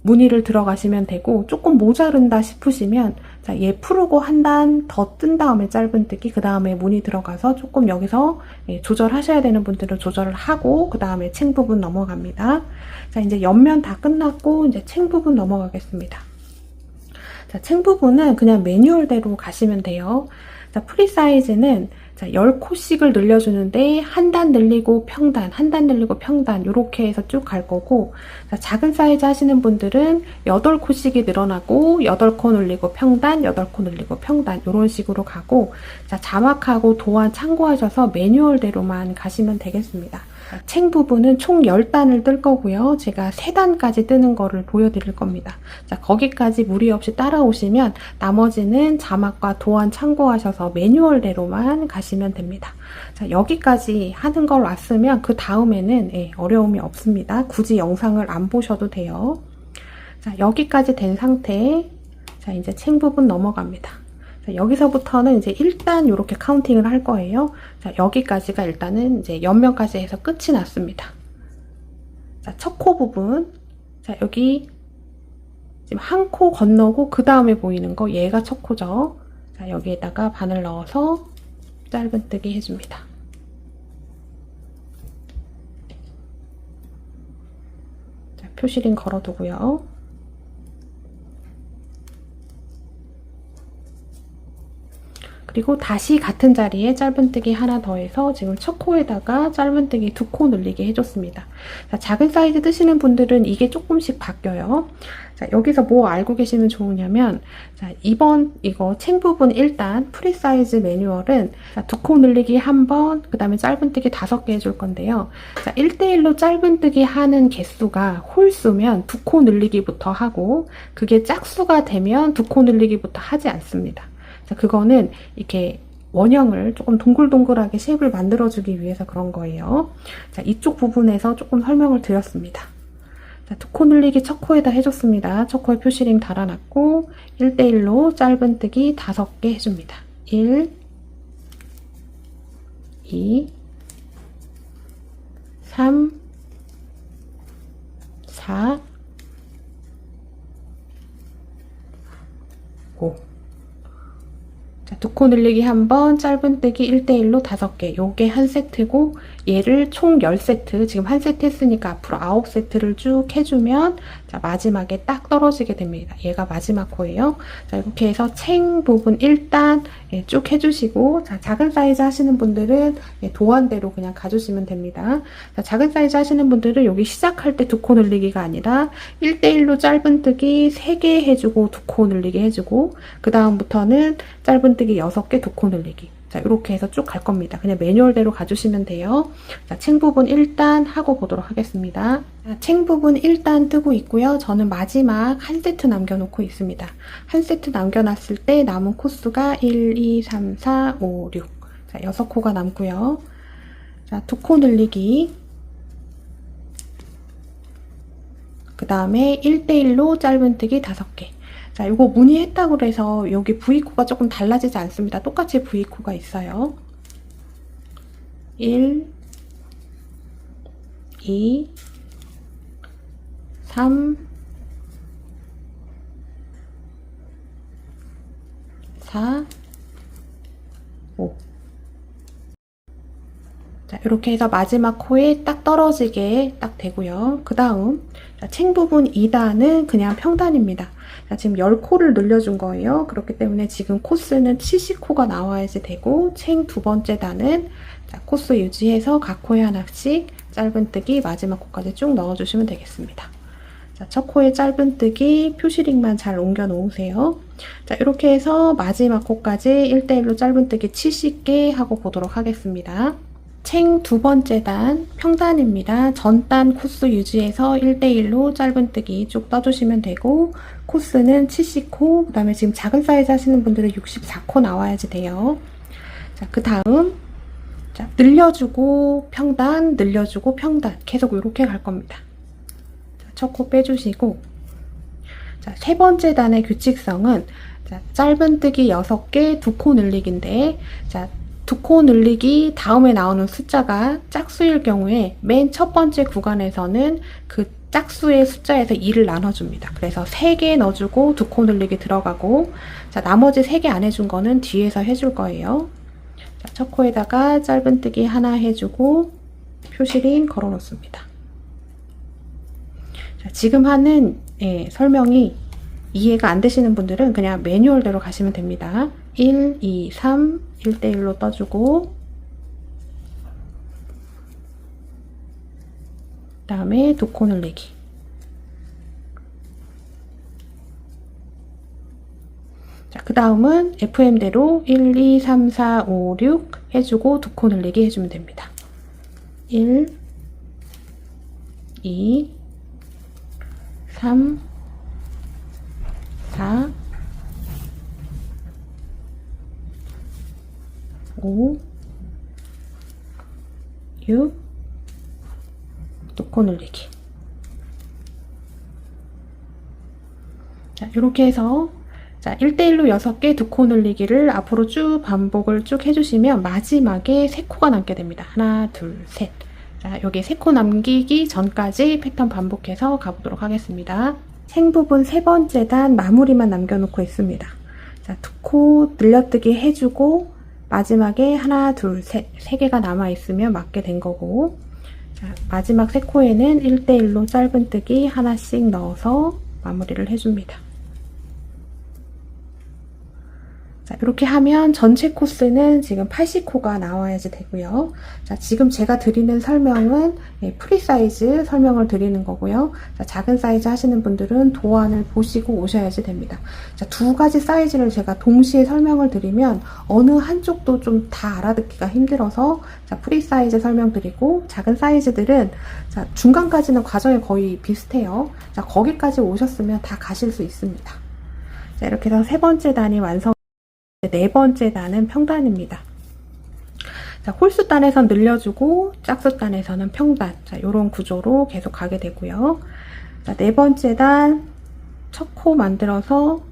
무늬를 들어가시면 되고, 조금 모자른다 싶으시면 자, 얘 풀고 한 단 더 뜬 다음에 짧은뜨기, 그 다음에 무늬 들어가서 조금 여기서 조절하셔야 되는 분들은 조절을 하고 그 다음에 챙 부분 넘어갑니다. 자, 이제 옆면 다 끝났고 이제 챙 부분 넘어가겠습니다. 자, 챙 부분은 그냥 매뉴얼대로 가시면 돼요. 자, 프리 사이즈는 자, 10코씩을 늘려주는데 한 단 늘리고 평단, 한 단 늘리고 평단 이렇게 해서 쭉 갈 거고, 자, 작은 사이즈 하시는 분들은 8코씩이 늘어나고 8코 늘리고 평단, 8코 늘리고 평단 이런 식으로 가고, 자, 자막하고 도안 참고하셔서 매뉴얼대로만 가시면 되겠습니다. 챙 부분은 총 10단을 뜰 거고요. 제가 3단까지 뜨는 거를 보여드릴 겁니다. 자, 거기까지 무리 없이 따라오시면 나머지는 자막과 도안 참고하셔서 매뉴얼대로만 가시면 됩니다. 자, 여기까지 하는 걸 왔으면 그 다음에는 어려움이 없습니다. 굳이 영상을 안 보셔도 돼요. 자, 여기까지 된 상태. 자, 이제 챙 부분 넘어갑니다. 자, 여기서부터는 이제 일단 이렇게 카운팅을 할 거예요. 자, 여기까지가 일단은 이제 옆면까지 해서 끝이 났습니다. 자, 첫 코 부분. 자, 여기 지금 한 코 건너고 그 다음에 보이는 거, 얘가 첫 코죠. 자, 여기에다가 바늘 넣어서 짧은뜨기 해줍니다. 자, 표시링 걸어두고요. 그리고 다시 같은 자리에 짧은뜨기 하나 더해서 지금 첫 코에다가 짧은뜨기 2코 늘리게 해줬습니다. 자, 작은 사이즈 뜨시는 분들은 이게 조금씩 바뀌어요. 자, 여기서 뭐 알고 계시면 좋으냐면, 자, 이번 이거 챙 부분 일단 프리 사이즈 매뉴얼은 2코 늘리기 1번, 그 다음에 짧은뜨기 5개 해줄 건데요. 자, 1대1로 짧은뜨기 하는 개수가 홀수면 2코 늘리기부터 하고, 그게 짝수가 되면 2코 늘리기부터 하지 않습니다. 자, 그거는 이렇게 원형을 조금 동글동글하게 쉐입을 만들어주기 위해서 그런 거예요. 자, 이쪽 부분에서 조금 설명을 드렸습니다. 자, 2코 늘리기 첫 코에다 해줬습니다. 첫 코에 표시링 달아놨고 1대1로 짧은뜨기 5개 해줍니다. 1, 2, 3, 4, 5. 자, 2코 늘리기 1번, 짧은뜨기 1대1로 5개. 요게 한 세트고, 얘를 총 10세트, 지금 한 세트 했으니까 앞으로 9세트를 쭉 해주면, 자, 마지막에 딱 떨어지게 됩니다. 얘가 마지막 코예요. 자, 이렇게 해서 챙 부분 1단 쭉 해주시고, 자, 작은 사이즈 하시는 분들은 도안대로 그냥 가주시면 됩니다. 자, 작은 사이즈 하시는 분들은 여기 시작할 때 2코 늘리기가 아니라 1대1로 짧은뜨기 3개 해주고 2코 늘리기 해주고, 그 다음부터는 짧은뜨기 6개 2코 늘리기. 자, 이렇게 해서 쭉 갈 겁니다. 그냥 매뉴얼대로 가주시면 돼요. 자, 챙 부분 1단 하고 보도록 하겠습니다. 자, 챙 부분 1단 뜨고 있고요. 저는 마지막 한 세트 남겨놓고 있습니다. 한 세트 남겨놨을 때 남은 코수가 1, 2, 3, 4, 5, 6. 자, 6코가 남고요. 자, 2코 늘리기. 그 다음에 1대1로 짧은뜨기 5개. 자, 이거 문의했다고 해서 여기 V코가 조금 달라지지 않습니다. 똑같이 V코가 있어요. 1, 2, 3, 4, 5. 자, 이렇게 해서 마지막 코에 딱 떨어지게 딱 되고요. 그 다음, 챙 부분 2단은 그냥 평단입니다. 자, 지금 10코를 늘려준 거예요. 그렇기 때문에 지금 코스는 70코가 나와야지 되고, 챙 두 번째 단은 자, 코스 유지해서 각 코에 하나씩 짧은뜨기 마지막 코까지 쭉 넣어주시면 되겠습니다. 자, 첫 코에 짧은뜨기 표시링만 잘 옮겨 놓으세요. 자, 이렇게 해서 마지막 코까지 1대1로 짧은뜨기 70개 하고 보도록 하겠습니다. 챙 두 번째 단 평단입니다. 전 단 코스 유지해서 1대1로 짧은뜨기 쭉 떠주시면 되고, 코스는 70코, 그 다음에 지금 작은 사이즈 하시는 분들은 64코 나와야지 돼요. 자, 그 다음 자, 늘려주고 평단, 늘려주고 평단 계속 이렇게 갈 겁니다. 첫 코 빼주시고, 자, 세 번째 단의 규칙성은 자, 짧은뜨기 6개, 2코 늘리기인데, 자, 2코 늘리기 다음에 나오는 숫자가 짝수일 경우에 맨 첫 번째 구간에서는 그 짝수의 숫자에서 2를 나눠줍니다. 그래서 3개 넣어주고 2코 늘리기 들어가고, 자, 나머지 3개 안 해준 거는 뒤에서 해줄 거예요. 자, 첫 코에다가 짧은뜨기 하나 해주고 표시링 걸어 놓습니다. 자, 지금 하는 설명이 이해가 안 되시는 분들은 그냥 매뉴얼대로 가시면 됩니다. 1, 2, 3, 1대1로 떠주고, 그 다음에 2코 늘리기. 자, 그 다음은 FM대로 1, 2, 3, 4, 5, 6 해주고 2코 늘리기 해주면 됩니다. 1, 2, 3, 4, 5, 6, 2코 늘리기. 자, 이렇게 해서 자, 1대1로 6개 2코 늘리기를 앞으로 쭉 반복을 쭉 해주시면 마지막에 3코가 남게 됩니다. 하나, 둘, 셋. 자, 여기 3코 남기기 전까지 패턴 반복해서 가보도록 하겠습니다. 생 부분 3번째 단 마무리만 남겨놓고 있습니다. 자, 2코 늘려뜨기 해주고 마지막에 하나, 둘, 셋. 3개가 남아있으면 맞게 된 거고, 자, 마지막 3코에는 1대1로 짧은뜨기 하나씩 넣어서 마무리를 해줍니다. 자, 이렇게 하면 전체 코스는 지금 80코가 나와야지 되고요. 자, 지금 제가 드리는 설명은 프리 사이즈 설명을 드리는 거고요. 자, 작은 사이즈 하시는 분들은 도안을 보시고 오셔야지 됩니다. 자, 두 가지 사이즈를 제가 동시에 설명을 드리면 어느 한쪽도 좀 다 알아듣기가 힘들어서, 자, 프리 사이즈 설명드리고, 작은 사이즈들은 자, 중간까지는 과정이 거의 비슷해요. 자, 거기까지 오셨으면 다 가실 수 있습니다. 자, 이렇게 해서 3번째 단이 완성. 4번째 단은 평단입니다. 자, 홀수 단에선 늘려주고 짝수 단에서는 평단. 자, 요런 구조로 계속 가게 되고요. 자, 4번째 단 첫 코 만들어서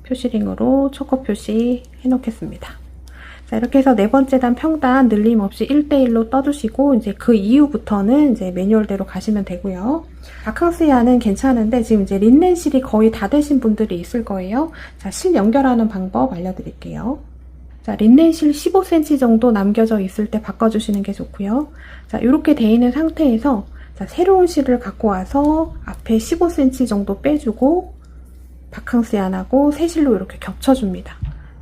표시링으로 첫 코 표시 해 놓겠습니다. 자, 이렇게 해서 4번째 단 평단 늘림 없이 1대1로 떠주시고, 이제 그 이후부터는 이제 매뉴얼대로 가시면 되고요. 바캉스야는 괜찮은데 지금 이제 린넨실이 거의 다 되신 분들이 있을 거예요. 자, 실 연결하는 방법 알려드릴게요. 자, 린넨실 15cm 정도 남겨져 있을 때 바꿔주시는 게 좋고요. 자, 이렇게 돼 있는 상태에서 자, 새로운 실을 갖고 와서 앞에 15cm 정도 빼주고 바캉스야하고 새 실로 이렇게 겹쳐줍니다.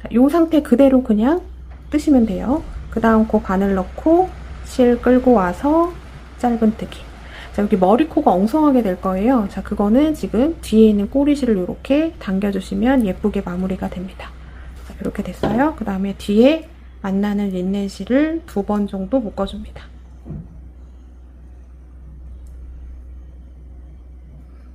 자, 이 상태 그대로 그냥 뜨시면 돼요. 그 다음 코 바늘 넣고 실 끌고 와서 짧은뜨기. 자, 여기 머리코가 엉성하게 될 거예요. 자, 그거는 지금 뒤에 있는 꼬리실을 이렇게 당겨주시면 예쁘게 마무리가 됩니다. 자, 이렇게 됐어요. 그 다음에 뒤에 만나는 린넨실을 2번 정도 묶어줍니다.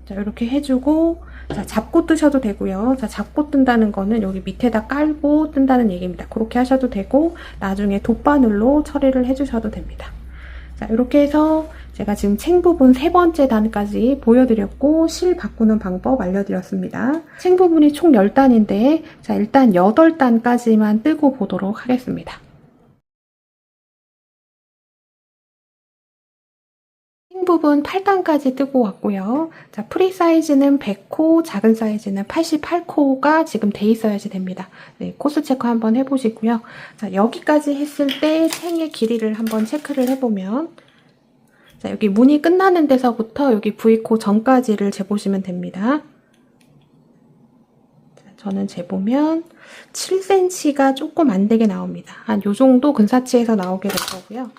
자, 이렇게 해주고, 자, 잡고 뜨셔도 되고요. 자, 잡고 뜬다는 거는 여기 밑에다 깔고 뜬다는 얘기입니다. 그렇게 하셔도 되고, 나중에 돗바늘로 처리를 해주셔도 됩니다. 자, 이렇게 해서 제가 지금 챙 부분 3번째 단까지 보여드렸고, 실 바꾸는 방법 알려드렸습니다. 챙 부분이 총 10단인데, 자, 일단 8단까지만 뜨고 보도록 하겠습니다. 부분 8단까지 뜨고 왔고요. 자, 프리 사이즈는 100코, 작은 사이즈는 88코가 지금 돼 있어야지 됩니다. 네, 코스 체크 한번 해보시고요. 자, 여기까지 했을 때 챙의 길이를 한번 체크를 해보면, 자, 여기 무늬 끝나는 데서부터 여기 V코 전까지를 재보시면 됩니다. 자, 저는 재보면 7cm가 조금 안 되게 나옵니다. 한 요 정도 근사치에서 나오게 될 거고요.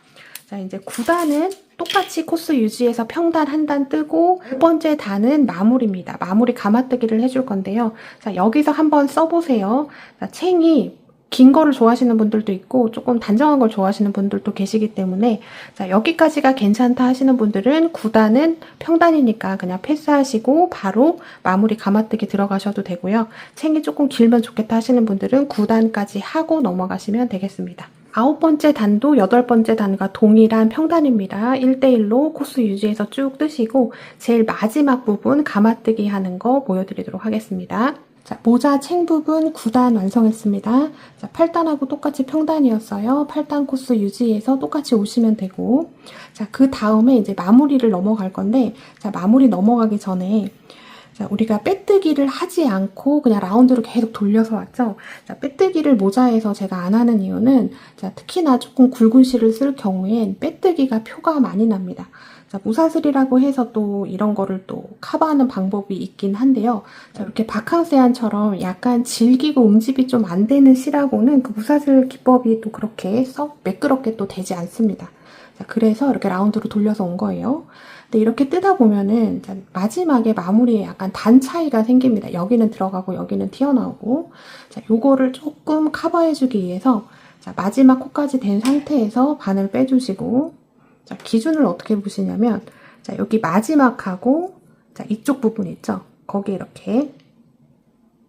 자, 이제 9단은 똑같이 코스 유지해서 평단 한 단 뜨고, 2번째 단은 마무리입니다. 마무리 감아뜨기를 해줄 건데요. 자, 여기서 한번 써보세요. 자, 챙이 긴 거를 좋아하시는 분들도 있고 조금 단정한 걸 좋아하시는 분들도 계시기 때문에, 자, 여기까지가 괜찮다 하시는 분들은 9단은 평단이니까 그냥 패스하시고 바로 마무리 감아뜨기 들어가셔도 되고요. 챙이 조금 길면 좋겠다 하시는 분들은 9단까지 하고 넘어가시면 되겠습니다. 9번째 단도 8번째 단과 동일한 평단입니다. 1대1로 코스 유지해서 쭉 뜨시고 제일 마지막 부분 감아뜨기 하는 거 보여드리도록 하겠습니다. 자, 모자 챙 부분 9단 완성했습니다. 자, 8단하고 똑같이 평단이었어요. 8단 코스 유지해서 똑같이 오시면 되고, 자, 그 다음에 이제 마무리를 넘어갈 건데, 자, 마무리 넘어가기 전에, 자, 우리가 빼뜨기를 하지 않고 그냥 라운드로 계속 돌려서 왔죠. 자, 빼뜨기를 모자에서 제가 안 하는 이유는, 자, 특히나 조금 굵은 실을 쓸 경우엔 빼뜨기가 표가 많이 납니다. 자, 무사슬이라고 해서 또 이런 거를 또 커버하는 방법이 있긴 한데요. 자, 이렇게 바캉스얀처럼 약간 질기고 음집이 좀 안 되는 실하고는 그 무사슬 기법이 또 그렇게 썩 매끄럽게 또 되지 않습니다. 자, 그래서 이렇게 라운드로 돌려서 온 거예요. 근데 이렇게 뜯다 보면은 마지막에 마무리에 약간 단 차이가 생깁니다. 여기는 들어가고 여기는 튀어나오고. 자, 요거를 조금 커버해주기 위해서 자, 마지막 코까지 된 상태에서 바늘 빼주시고, 자, 기준을 어떻게 보시냐면, 자, 여기 마지막하고, 자, 이쪽 부분 있죠? 거기에 이렇게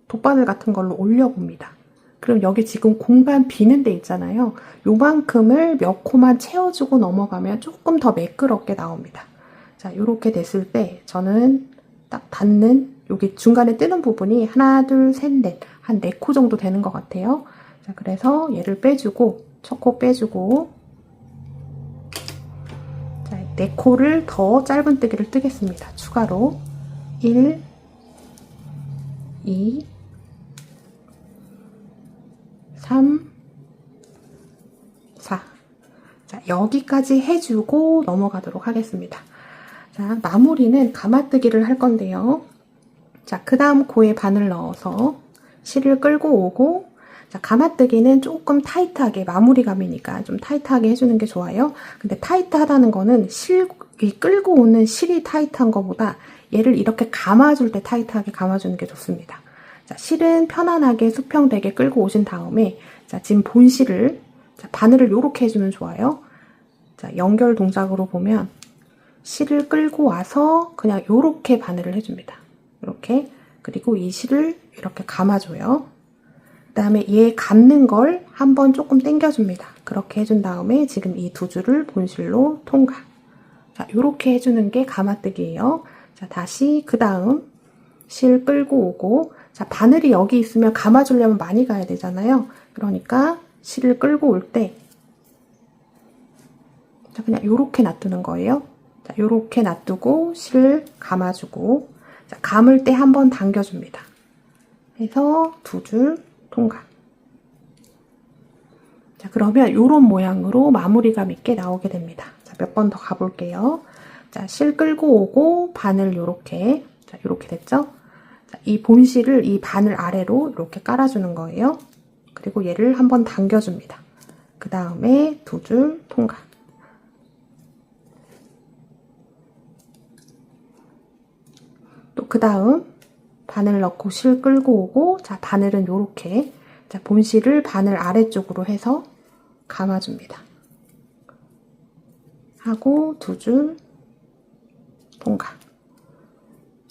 돗바늘 같은 걸로 올려봅니다. 그럼 여기 지금 공간 비는 데 있잖아요. 요만큼을 몇 코만 채워주고 넘어가면 조금 더 매끄럽게 나옵니다. 자, 요렇게 됐을 때 저는 딱 닿는 여기 중간에 뜨는 부분이 하나, 둘, 셋, 넷, 한 4코 정도 되는 것 같아요. 자, 그래서 얘를 빼주고, 첫 코 빼주고, 자, 4코를 더 짧은 뜨기를 뜨겠습니다. 추가로 1, 2, 3, 4. 자, 여기까지 해주고 넘어가도록 하겠습니다. 자, 마무리는 감아뜨기를 할 건데요. 자, 그 다음 코에 바늘 넣어서 실을 끌고 오고, 자, 감아뜨기는 조금 타이트하게, 마무리감이니까 좀 타이트하게 해주는 게 좋아요. 근데 타이트하다는 거는 끌고 오는 실이 타이트한 것보다 얘를 이렇게 감아줄 때 타이트하게 감아주는 게 좋습니다. 자, 실은 편안하게 수평되게 끌고 오신 다음에, 자, 지금 본실을, 자, 바늘을 요렇게 해주면 좋아요. 자, 연결 동작으로 보면, 실을 끌고 와서 그냥 요렇게 바늘을 해줍니다. 이렇게. 그리고 이 실을 이렇게 감아줘요. 그 다음에 얘 감는 걸 한번 조금 당겨줍니다. 그렇게 해준 다음에 지금 이 두 줄을 본실로 통과. 자, 요렇게 해주는 게 감아뜨기예요. 자, 다시 그 다음 실 끌고 오고, 자, 바늘이 여기 있으면 감아주려면 많이 가야 되잖아요. 그러니까 실을 끌고 올 때, 자, 그냥 요렇게 놔두는 거예요. 자, 요렇게 놔두고 실을 감아주고, 자, 감을 때 한번 당겨줍니다. 해서 두 줄 통과. 자, 그러면 요런 모양으로 마무리감 있게 나오게 됩니다. 자, 몇 번 더 가볼게요. 자, 실 끌고 오고, 바늘 요렇게, 자, 요렇게 됐죠? 자, 이 본실을 이 바늘 아래로 이렇게 깔아주는 거예요. 그리고 얘를 한번 당겨줍니다. 그 다음에 두 줄 통과. 또 그 다음 바늘 넣고 실 끌고 오고, 자, 바늘은 요렇게, 자, 본실을 바늘 아래쪽으로 해서 감아줍니다. 하고 두 줄 통과.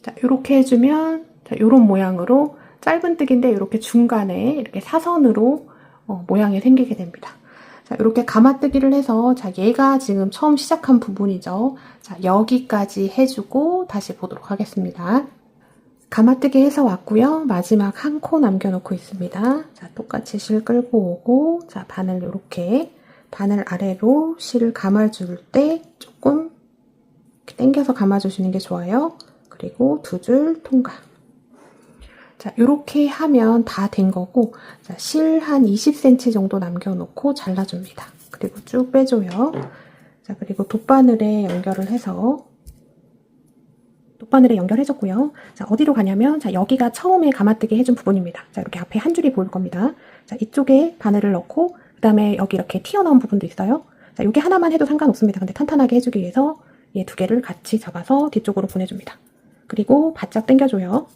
자, 요렇게 해주면, 자, 요런 모양으로 짧은 뜨기인데 이렇게 중간에 이렇게 사선으로 모양이 생기게 됩니다. 자, 이렇게 감아뜨기를 해서, 자, 얘가 지금 처음 시작한 부분이죠. 자, 여기까지 해주고 다시 보도록 하겠습니다. 감아뜨기 해서 왔고요. 마지막 한 코 남겨놓고 있습니다. 자, 똑같이 실 끌고 오고, 자, 바늘 요렇게, 바늘 아래로 실을 감아줄 때 조금 이렇게 당겨서 감아주시는 게 좋아요. 그리고 두 줄 통과. 자, 요렇게 하면 다 된 거고, 자, 실 한 20cm 정도 남겨놓고 잘라줍니다. 그리고 쭉 빼줘요. 자, 그리고 돗바늘에 연결을 해서, 돗바늘에 연결해줬고요. 자, 어디로 가냐면, 자, 여기가 처음에 감아뜨기 해준 부분입니다. 자, 이렇게 앞에 한 줄이 보일 겁니다. 자, 이쪽에 바늘을 넣고, 그 다음에 여기 이렇게 튀어나온 부분도 있어요. 자, 요게 하나만 해도 상관없습니다. 근데 탄탄하게 해주기 위해서 얘 두 개를 같이 잡아서 뒤쪽으로 보내줍니다. 그리고 바짝 당겨줘요.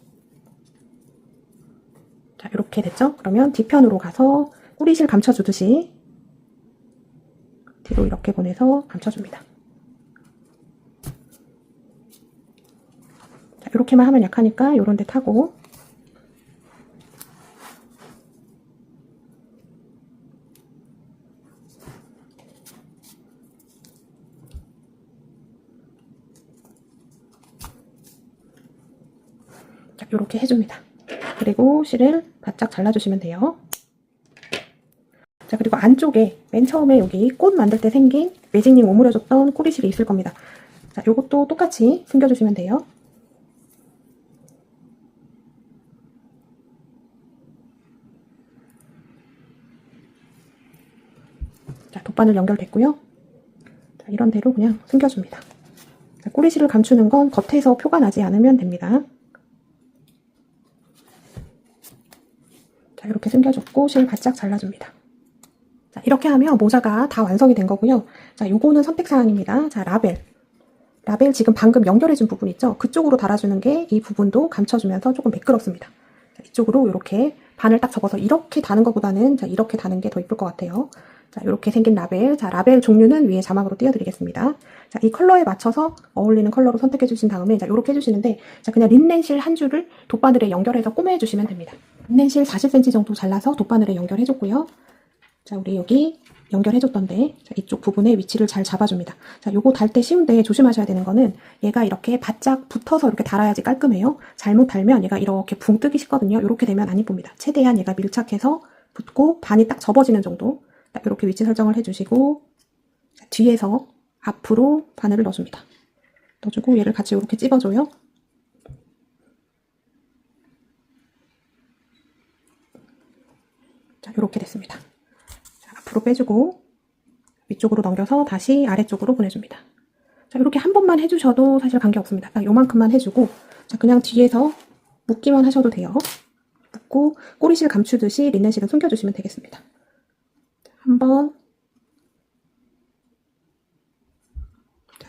자, 이렇게 됐죠? 그러면 뒤편으로 가서 꼬리실 감춰주듯이 뒤로 이렇게 보내서 감춰줍니다. 자, 이렇게만 하면 약하니까 요런 데 타고, 자, 요렇게 해줍니다. 그리고 실을 바짝 잘라주시면 돼요. 자, 그리고 안쪽에 맨 처음에 여기 꽃 만들 때 생긴 매직링 오므려줬던 꼬리실이 있을 겁니다. 자, 요것도 똑같이 숨겨주시면 돼요. 자, 돗바늘 연결됐고요. 자, 이런 대로 그냥 숨겨줍니다. 자, 꼬리실을 감추는 건 겉에서 표가 나지 않으면 됩니다. 자, 이렇게 숨겨줬고 실 바짝 잘라줍니다. 자, 이렇게 하면 모자가 다 완성이 된 거고요. 자, 요거는 선택사항입니다. 자, 라벨 지금 방금 연결해준 부분 있죠? 그쪽으로 달아주는 게 이 부분도 감춰주면서 조금 매끄럽습니다. 자, 이쪽으로 이렇게 바늘 딱 접어서 이렇게 다는 것보다는 자, 이렇게 다는 게 더 이쁠 것 같아요. 자, 이렇게 생긴 라벨. 자, 라벨 종류는 위에 자막으로 띄워드리겠습니다. 자, 이 컬러에 맞춰서 어울리는 컬러로 선택해 주신 다음에 자, 이렇게 해주시는데 자, 그냥 린넨실 한 줄을 돗바늘에 연결해서 꼬매 주시면 됩니다. 린넨실 40cm 정도 잘라서 돗바늘에 연결해줬고요. 자, 우리 여기 연결해줬던데 자, 이쪽 부분에 위치를 잘 잡아줍니다. 자, 요거 달 때 쉬운데 조심하셔야 되는 거는 얘가 이렇게 바짝 붙어서 이렇게 달아야지 깔끔해요. 잘못 달면 얘가 이렇게 붕 뜨기 쉽거든요. 이렇게 되면 안 이쁩니다. 최대한 얘가 밀착해서 붙고 반이 딱 접어지는 정도 이렇게 위치 설정을 해주시고 자, 뒤에서 앞으로 바늘을 넣어줍니다. 넣어주고 얘를 같이 이렇게 찝어줘요. 자, 이렇게 됐습니다. 자, 앞으로 빼주고 위쪽으로 넘겨서 다시 아래쪽으로 보내줍니다. 자, 이렇게 한 번만 해주셔도 사실 관계없습니다. 딱 요만큼만 해주고 자, 그냥 뒤에서 묶기만 하셔도 돼요. 묶고 꼬리실 감추듯이 린넨실은 숨겨주시면 되겠습니다. 한 번,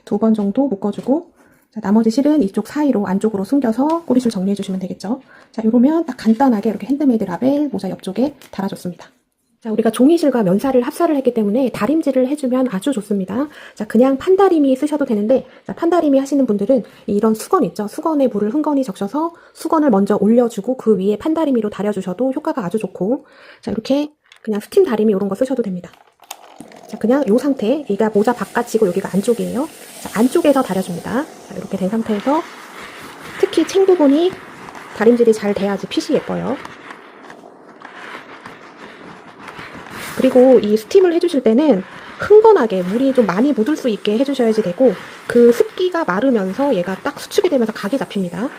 두 번 정도 묶어주고 자, 나머지 실은 이쪽 사이로 안쪽으로 숨겨서 꼬리실 정리해주시면 되겠죠. 자, 이러면 딱 간단하게 이렇게 핸드메이드 라벨 모자 옆쪽에 달아줬습니다. 자, 우리가 종이실과 면사를 합사를 했기 때문에 다림질을 해주면 아주 좋습니다. 자, 그냥 판다리미 쓰셔도 되는데 자, 판다리미 하시는 분들은 이런 수건 있죠. 수건에 물을 흥건히 적셔서 수건을 먼저 올려주고 그 위에 판다리미로 다려주셔도 효과가 아주 좋고 자, 이렇게 그냥 스팀 다리미 이런 거 쓰셔도 됩니다. 자, 그냥 이 상태, 여기가 모자 바깥이고 여기가 안쪽이에요. 자, 안쪽에서 다려줍니다. 자, 이렇게 된 상태에서 특히 챙 부분이 다림질이 잘 돼야지 핏이 예뻐요. 그리고 이 스팀을 해주실 때는 흥건하게 물이 좀 많이 묻을 수 있게 해주셔야지 되고 그 습기가 마르면서 얘가 딱 수축이 되면서 각이 잡힙니다.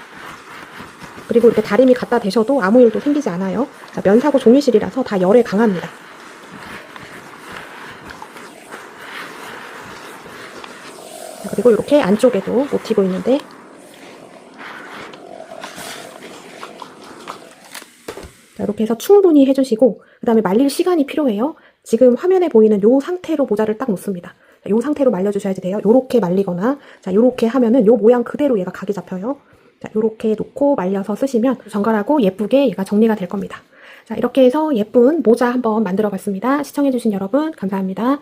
그리고 이렇게 다림이 갖다 대셔도 아무 일도 생기지 않아요. 자, 면사고 종이실이라서 다 열에 강합니다. 자, 그리고 이렇게 안쪽에도 모티브 있는데 자, 이렇게 해서 충분히 해주시고 그 다음에 말릴 시간이 필요해요. 지금 화면에 보이는 요 상태로 모자를 딱 놓습니다. 요 상태로 말려주셔야지 돼요. 요렇게 말리거나 자, 요렇게 하면은 요 모양 그대로 얘가 각이 잡혀요. 자, 요렇게 놓고 말려서 쓰시면 정갈하고 예쁘게 얘가 정리가 될 겁니다. 자, 이렇게 해서 예쁜 모자 한번 만들어 봤습니다. 시청해주신 여러분 감사합니다.